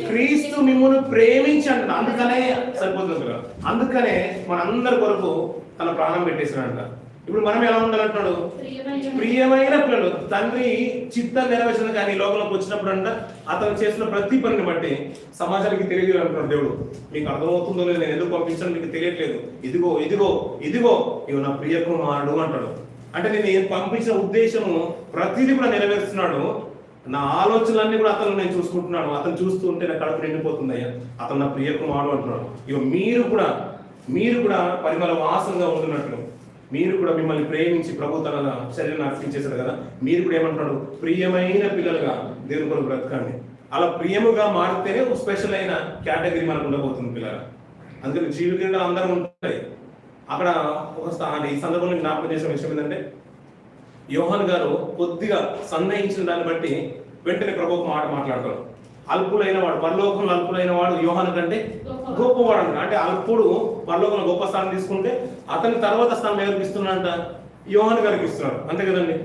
క్రీస్తు మిమ్మల్ని ప్రేమించి అంట. అందుకనే సరిపోతుంది పిల్లలు. అందుకనే మనందరి కొరకు తన ప్రాణం పెట్టేసాడంట. ఇప్పుడు మనం ఎలా ఉండాలంటున్నాడు? ప్రియమైన పిల్లలు. తండ్రి చిత్తం నెరవేర్చిన కానీ లోకంలోకి వచ్చినప్పుడు అంట అతను చేసిన ప్రతి పనిని బట్టి సమాజానికి తెలియజేయాలంటున్నాడు దేవుడు. మీకు అర్థమవుతుందో లేదు, నేను ఎందుకు పంపించాను మీకు తెలియట్లేదు. ఇదిగో ఇదిగో ఇదిగో ఇవి నా ప్రియ కుమారుడు అంటాడు. అంటే నేను పంపించిన ఉద్దేశము ప్రతిదీ కూడా నెరవేరుస్తున్నాడు. నా ఆలోచనలన్నీ కూడా అతను నేను చూసుకుంటున్నాడు. అతను చూస్తూ ఉంటే నా కడుపు నిండిపోతుంది అయ్యా, అతను నా ప్రియ కుమారుడు అంటున్నాడు. ఇక మీరు కూడా పరిమళ వాసనగా ఉంటున్నట్లు, మీరు కూడా మిమ్మల్ని ప్రేమించి ప్రభు తన శరీరాన్ని అర్పించేశారు కదా, మీరు కూడా ఏమంటున్నాడు? ప్రియమైన పిల్లలుగా దేవుని కొరకు బ్రతకండి. అలా ప్రియముగా మారితేనే ఒక స్పెషల్ అయిన కేటగిరీ మనకు ఉండబోతుంది పిల్లలు. అందుకని జీవితంలో అందరం ఉంటాయి. అక్కడ ఒక ఈ సందర్భంలో జ్ఞాపకం చేసిన విషయం ఏంటంటే, యోహాన్ గారు కొద్దిగా సందేహించిన దాన్ని బట్టి వెంటనే ప్రభు ఒక మాట మాట్లాడతాడు. అల్పులైన వాడు, పరలోకంలో అల్పులైన వాడు యోహాను కంటే గొప్పవాడు అంట. అంటే అల్పుడు పరలోకంలో గొప్ప స్థానం తీసుకుంటే అతని తర్వాత స్థానం ఎవరికి ఇస్తున్నాడంట? యోహాను గారికి ఇస్తున్నాడు. అంతే కదండి.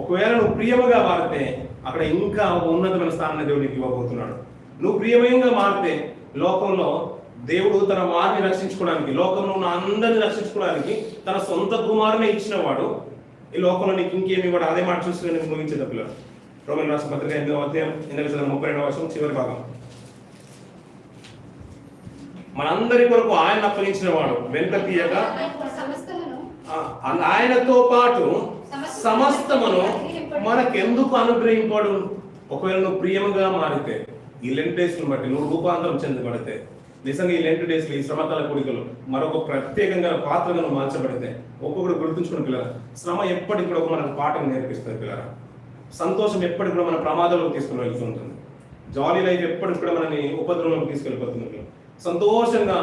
ఒకవేళ నువ్వు ప్రియముగా మారితే అక్కడ ఇంకా ఉన్నతమైన స్థానాన్ని దేవుడు నీకు ఇవ్వబోతున్నాడు. నువ్వు ప్రియమయంగా మారితే లోకంలో దేవుడు తన వారిని రక్షించుకోవడానికి, లోకంలో ఉన్న అందరిని రక్షించుకోవడానికి తన సొంత కుమారుని ఇచ్చిన వాడు ఈ లోకంలో నీకు ఇంకేమి ఇవ్వడు. అదే మాట చూసి నేను ముగించే పిల్లలు. రోమన్ రాష్ట్ర పత్రిక 8వ అధ్యాయం 32వ వచనం చివరి భాగం. మనందరి కొరకు ఆయన అప్పగించిన వాడు వెనుక తీయక ఆయనతో పాటు సమస్తమును మనకెందుకు అనుగ్రహింపడు. ఒకవేళ నువ్వు ప్రియముగా మారితే ఈ లెంట్ డేస్ బట్టి నువ్వు రూపాంతరం చెందబడితే, నిజంగా ఈ లెంట్ డేస్ ఈ శ్రమకాల కూడికలు మరొక ప్రత్యేకంగా పాత్రగా నువ్వు మార్చబడితే, ఒక్కొక్కరు గుర్తుంచుకుని పిల్లరా, శ్రమ ఎప్పటికి కూడా మనకు పాఠం నేర్పిస్తుంది పిల్లరా. సంతోషం ఎప్పటికి కూడా మన ప్రమాదంలోకి తీసుకుని వెళ్తుంటుంది. జాలీ లైఫ్ ఎప్పటికి కూడా మనని ఉపద్రవంలోకి తీసుకెళ్ళిపోతుంది. సంతోషంగా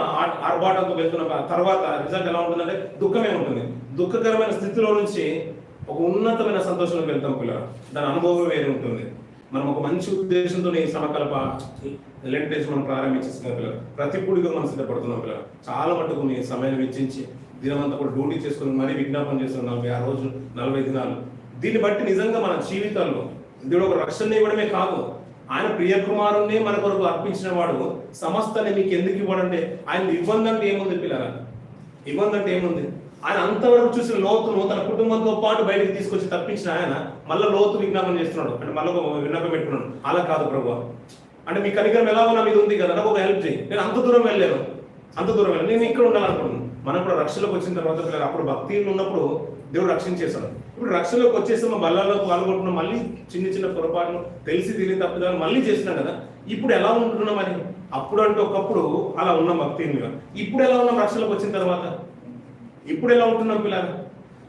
ఆర్భాటంతో వెళ్తున్న తర్వాత రిజల్ట్ ఎలా ఉంటుందంటే దుఃఖమే ఉంటుంది. దుఃఖకరమైన స్థితిలో నుంచి ఒక ఉన్నతమైన సంతోషంలోకి వెళ్తాం పిల్లలు. దాని అనుభవం వేరే ఉంటుంది. మనం ఒక మంచి ఉద్దేశంతో ఈ శ్రమకల్ప లెంట్ డేస్ మనం ప్రారంభించేసిన పిల్లలు, ప్రతి పూడిగా మనం సిద్ధపడుతున్నాం పిల్లలు. చాలా మటుకు మీ సమయాన్ని వెచ్చించి దినమంతా కూడా డ్యూటీ చేసుకుని మరీ విజ్ఞాపన చేస్తున్నాం 46 రోజులు 40 దినాలు. దీన్ని బట్టి నిజంగా మన జీవితాల్లో దేవుడు ఒక రక్షణ ఇవ్వడమే కాదు, ఆయన ప్రియ కుమారుణ్ణి మన కొరకు అర్పించిన వాడు సమస్తాన్ని మీకు ఎందుకు ఇవ్వడంటే, ఆయన ఇబ్బంది అంటే ఏముంది పిల్లరా? ఇబ్బంది అంటే ఏముంది? ఆయన అంతవరకు చూసిన లోతును తన కుటుంబంతో పాటు బయటకు తీసుకొచ్చి తప్పించిన ఆయన మళ్ళీ లోతు విజ్ఞాపన చేస్తున్నాడు. అంటే మళ్ళీ విన్నపం పెట్టుకున్నాడు. అలా కాదు ప్రభు, అంటే మీ కనికరం ఎలా ఉన్నా మీద ఉంది కదా, నాకు ఒక హెల్ప్ చేయి. నేను అంత దూరం వెళ్ళాను, నేను ఇక్కడ ఉండాలనుకున్నాను. మనం కూడా రక్షణలోకి వచ్చిన తర్వాత పిల్లలు, అప్పుడు భక్తిలో ఉన్నప్పుడు దేవుడు రక్షించేశాడు. ఇప్పుడు రక్షణలోకి వచ్చేసి మా బల్లాల్లో పాల్గొంటున్నాం, మళ్ళీ చిన్న చిన్న పొరపాట్లు తెలిసి తెలియని తప్పుదాలు మళ్ళీ చేసినాం కదా. ఇప్పుడు ఎలా ఉంటున్నాం అని? అప్పుడు అంటే ఒకప్పుడు అలా ఉన్నాం భక్తిగా, ఇప్పుడు ఎలా ఉన్నాం రక్షణలోకి వచ్చిన తర్వాత? ఇప్పుడు ఎలా ఉంటున్నాం పిల్లలు?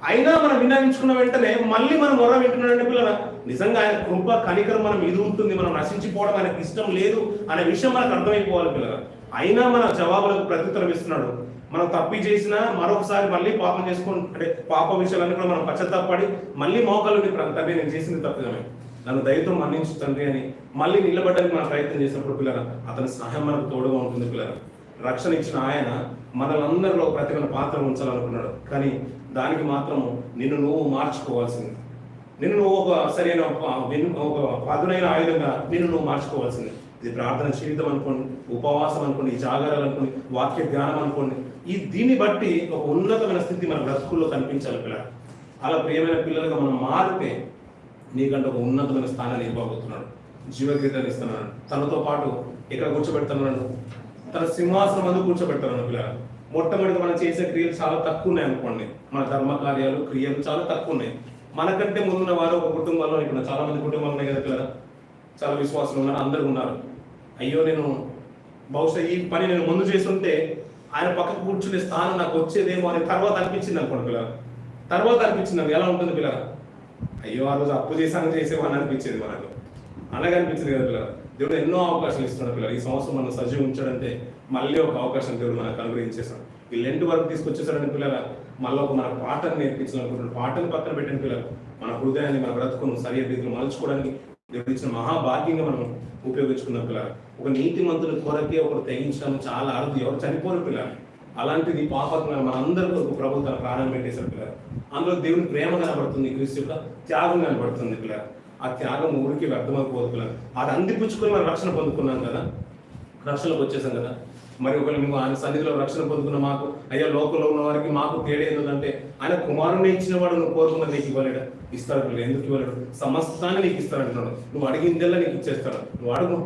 అయినా మనం విన్నవించుకున్న వెంటనే మళ్ళీ మనం మొర వింటున్నాడంటే పిల్లల, నిజంగా ఆయన కృప కనికరం మనం ఇది ఉంటుంది. మనం నశించిపోవడం ఆయనకు ఇష్టం లేదు అనే విషయం మనకు అర్థమైపోవాలి పిల్లల. అయినా మన జవాబులకు ప్రత్యుత్తరం ఇస్తున్నాడు. మనం తప్పి చేసినా మరొకసారి మళ్ళీ పాపం చేసుకుని, అంటే పాప విషయాలన్నీ కూడా మనం పశ్చాత్తాపడి మళ్ళీ మోకాలు తండ్రి నేను చేసింది తప్పిదమే, నన్ను దయతో మన్నించు తండ్రి అని మళ్ళీ నిలబడడానికి మనం ప్రయత్నం చేసినప్పుడు పిల్లల, అతని సహాయం మనకు తోడుగా ఉంటుంది పిల్లల. రక్షణ ఇచ్చిన ఆయన మనలందరిలో ప్రతి ఒక్క పాత్ర ఉంచాలనుకున్నాడు. కానీ దానికి మాత్రం నిన్ను నువ్వు మార్చుకోవాల్సింది. నిన్ను నువ్వు ఒక సరైన ఒక పదునైన ఆయుధంగా నిన్ను నువ్వు మార్చుకోవాల్సింది. ఇది ప్రార్థన జీవితం అనుకోండి, ఉపవాసం అనుకోండి, జాగారాలు అనుకోండి, వాక్య జ్ఞానం అనుకోండి. దీన్ని బట్టి ఒక ఉన్నతమైన స్థితి మన బ్రతుకుల్లో కనిపించాలి పిల్లలు. అలా ప్రియమైన పిల్లలుగా మనం మారితే నీకంటే ఒక ఉన్నతమైన స్థానాన్ని ఇవ్వబోతున్నాడు. జీవగీతాన్ని ఇస్తున్నాడు. తనతో పాటు ఇక్కడ కూర్చోబెడుతున్నాడు, తన సింహాసనం మందు కూర్చోబెడతాను పిల్లలు. మొట్టమొదటి మనం చేసే క్రియలు చాలా తక్కువ ఉన్నాయి అనుకోండి. మన ధర్మ కార్యాలు క్రియలు చాలా తక్కువ ఉన్నాయి. మనకంటే ముందున్న వారు ఒక కుటుంబంలో, ఇక్కడ చాలా మంది కుటుంబాలు ఉన్నాయి కదా పిల్లలు, చాలా విశ్వాసులు ఉన్నారు, అందరూ ఉన్నారు. అయ్యో నేను బహుశా ఈ పని నేను ముందు చేస్తుంటే ఆయన పక్కకు కూర్చునే స్థానం నాకు వచ్చేదేమో అని తర్వాత అనిపించింది అనుకోండి పిల్లలు. తర్వాత అనిపించింది నాకు ఎలా ఉంటుంది పిల్లలు? అయ్యో ఆ రోజు అప్పు చేసేవాడిని అనిపించేది మనకు. అలాగే అనిపించింది కదా పిల్లలు. దేవుడు ఎన్నో అవకాశాలు ఇస్తున్నాడు పిల్లలు. ఈ సంవత్సరం మనం సజీవం ఉంచాడంటే మళ్ళీ ఒక అవకాశం దేవుడు మనకు అనుగ్రహించేశాడు. ఈ లెంట్ వరకు తీసుకొచ్చేసాడని పిల్లల, మళ్ళీ ఒక మన పాటను నేర్పించాలనుకుంటున్నాడు. పాటను పక్కన పెట్టిన పిల్లలు మన హృదయాన్ని, మన బ్రతుకును సరైన రీతిలో మలుచుకోవడానికి దేవుడు ఇచ్చిన మహాభాగ్యంగా మనం ఉపయోగించుకున్న పిల్లలు. ఒక నీతిమంతుని కొరకే ఒకరు తెగించడం చాలా అరుదు, ఎవరు చనిపోరు పిల్లలు. అలాంటిది పాపంగా మనందరికీ ఒక ప్రభు తన ప్రాణం పెట్టేశారు పిల్లలు. అందులో దేవుని ప్రేమ కనబడుతుంది, క్రీస్తు యొక్క త్యాగం కనబడుతుంది పిల్లలు. ఆ త్యాగం ఊరికి వ్యర్థమైపోదు పిల్లలు. అది అందిపుచ్చుకొని మనం రక్షణ పొందుకున్నాం కదా, రక్షణలోకి వచ్చేసాం కదా. మరి ఒకవేళ మేము ఆయన సన్నిధిలో రక్షణ పొందుకున్న మాకు, అయ్యా లోకంలో ఉన్న వారికి మాకు తేడా ఏంటంటే, ఆయన కుమారుని ఇచ్చిన వాడు నువ్వు కోరుకున్నది నీకు ఇవ్వలేడు, ఇస్తాడు పిల్లలు. ఎందుకు ఇవ్వలేడు? సమస్తాన్ని నీకు ఇస్తాడంటున్నాడు. నువ్వు అడిగిందల్లా నీకు ఇచ్చేస్తాడు. నువ్వు అడుగు,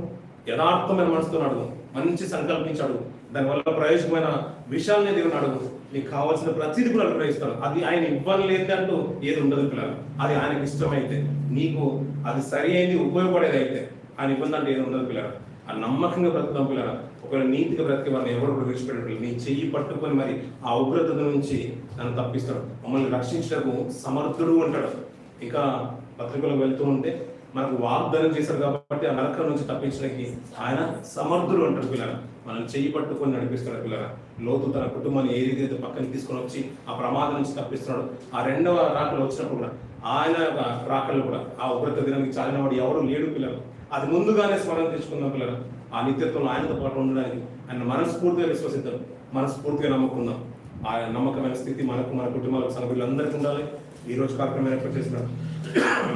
యథార్థమైన మనసుతో అడుగు, మంచి సంకల్పించాడు, దానివల్ల ప్రయోజనమైన విషయాలనే దేవుని అడుగు. నీకు కావాల్సిన ప్రతిదీ కూడా అనుగ్రహిస్తాడు. అది ఆయన ఇవ్వలేదు అంటూ ఏది ఉండదు పిల్లలు. అది ఆయనకు ఇష్టమైతే, నీకు అది సరి అయింది ఉపయోగపడేది అయితే ఆయన ఇబ్బంది అంటే ఏది ఉండదు పిల్లలు. ఆ నమ్మకంగా బ్రతుకుతాం పిల్లలు. ఒకవేళ నీతిగా బ్రతికే వాళ్ళని ఎవరు కూడా విడిచిపెట్టారు. నీ చెయ్యి పట్టుకొని మరి ఆ ఉగ్రత నుంచి నన్ను తప్పిస్తాడు, మమ్మల్ని రక్షించడానికి సమర్థుడు అంటాడు. ఇంకా పత్రికలో వెళ్తూ ఉంటే మనకు వాగ్దానం చేశారు కాబట్టి ఆ నరకం నుంచి తప్పించడానికి ఆయన సమర్థుడు అంటాడు పిల్లలు. మనం చెయ్యి పట్టుకొని నడిపిస్తాడు పిల్లల. లోతు తన కుటుంబాన్ని ఏ రీతి అయితే పక్కన తీసుకొని వచ్చి ఆ ప్రమాదం నుంచి తప్పిస్తున్నాడు. ఆ రెండవ రాకలు వచ్చినప్పుడు కూడా ఆయన రాకలు కూడా ఆ ఉగ్రత దినానికి చాలిన వాడు ఎవరు లేడు పిల్లలు. అది ముందుగానే స్మరణ తెచ్చుకుందాం పిల్లలు. ఆ నిత్యత్వంలో ఆయనతో పాటు ఉండడానికి ఆయన మనస్ఫూర్తిగా విశ్వసిద్దాం, మనస్ఫూర్తిగా నమ్ముకుందాం. ఆ నమ్మకమైన స్థితి మనకు, మన కుటుంబాలకు, సభ్యులందరికీ ఉండాలి. ఈ రోజు కార్యక్రమం ఏర్పాటు చేసిన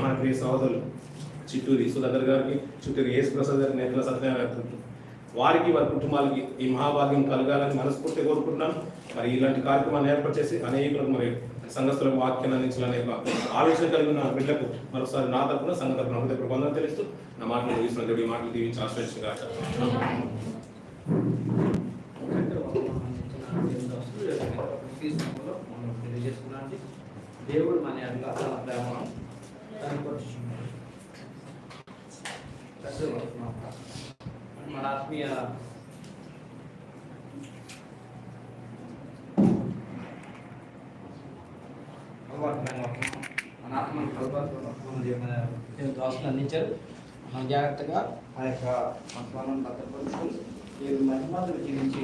మన ప్రియ సహోదరులు చిట్టూరి సుధాకర్ గారికి, చిట్టూరి యేసు ప్రసాద్ గారికి, నేతల సత్యనారాయణ గారికి, వారికి వారి కుటుంబాలకి ఈ మహాభాగ్యం కలగాలని మనస్ఫూర్తి కోరుకుంటున్నాను. మరి ఇలాంటి కార్యక్రమాన్ని ఏర్పాటు చేసి అనేకులకు మరి సంఘస్థులకు వాక్యాన్ని అందించాలనే ఆలోచన కలిగిన బిడ్డకు మరోసారి నా తరపున సంఘ తరపున హృదయ బంధం తెలుస్తూ నా మాటలు తీసుకున్న దేవుడి మాటలు దీవించి ఆశ్రయించగా తెలియజేసుకున్నాండి. దేవుడు మన అట్లా తన ప్రేమను కనపరుచుచున్నాడు. మన ఆత్మీయ మన ఆత్మను కలపాల్సిన దోషులు అందించారు. మనం జాగ్రత్తగా ఆ యొక్క ఆత్మను భద్రపరుచుకుని మహిమాలు జీవించి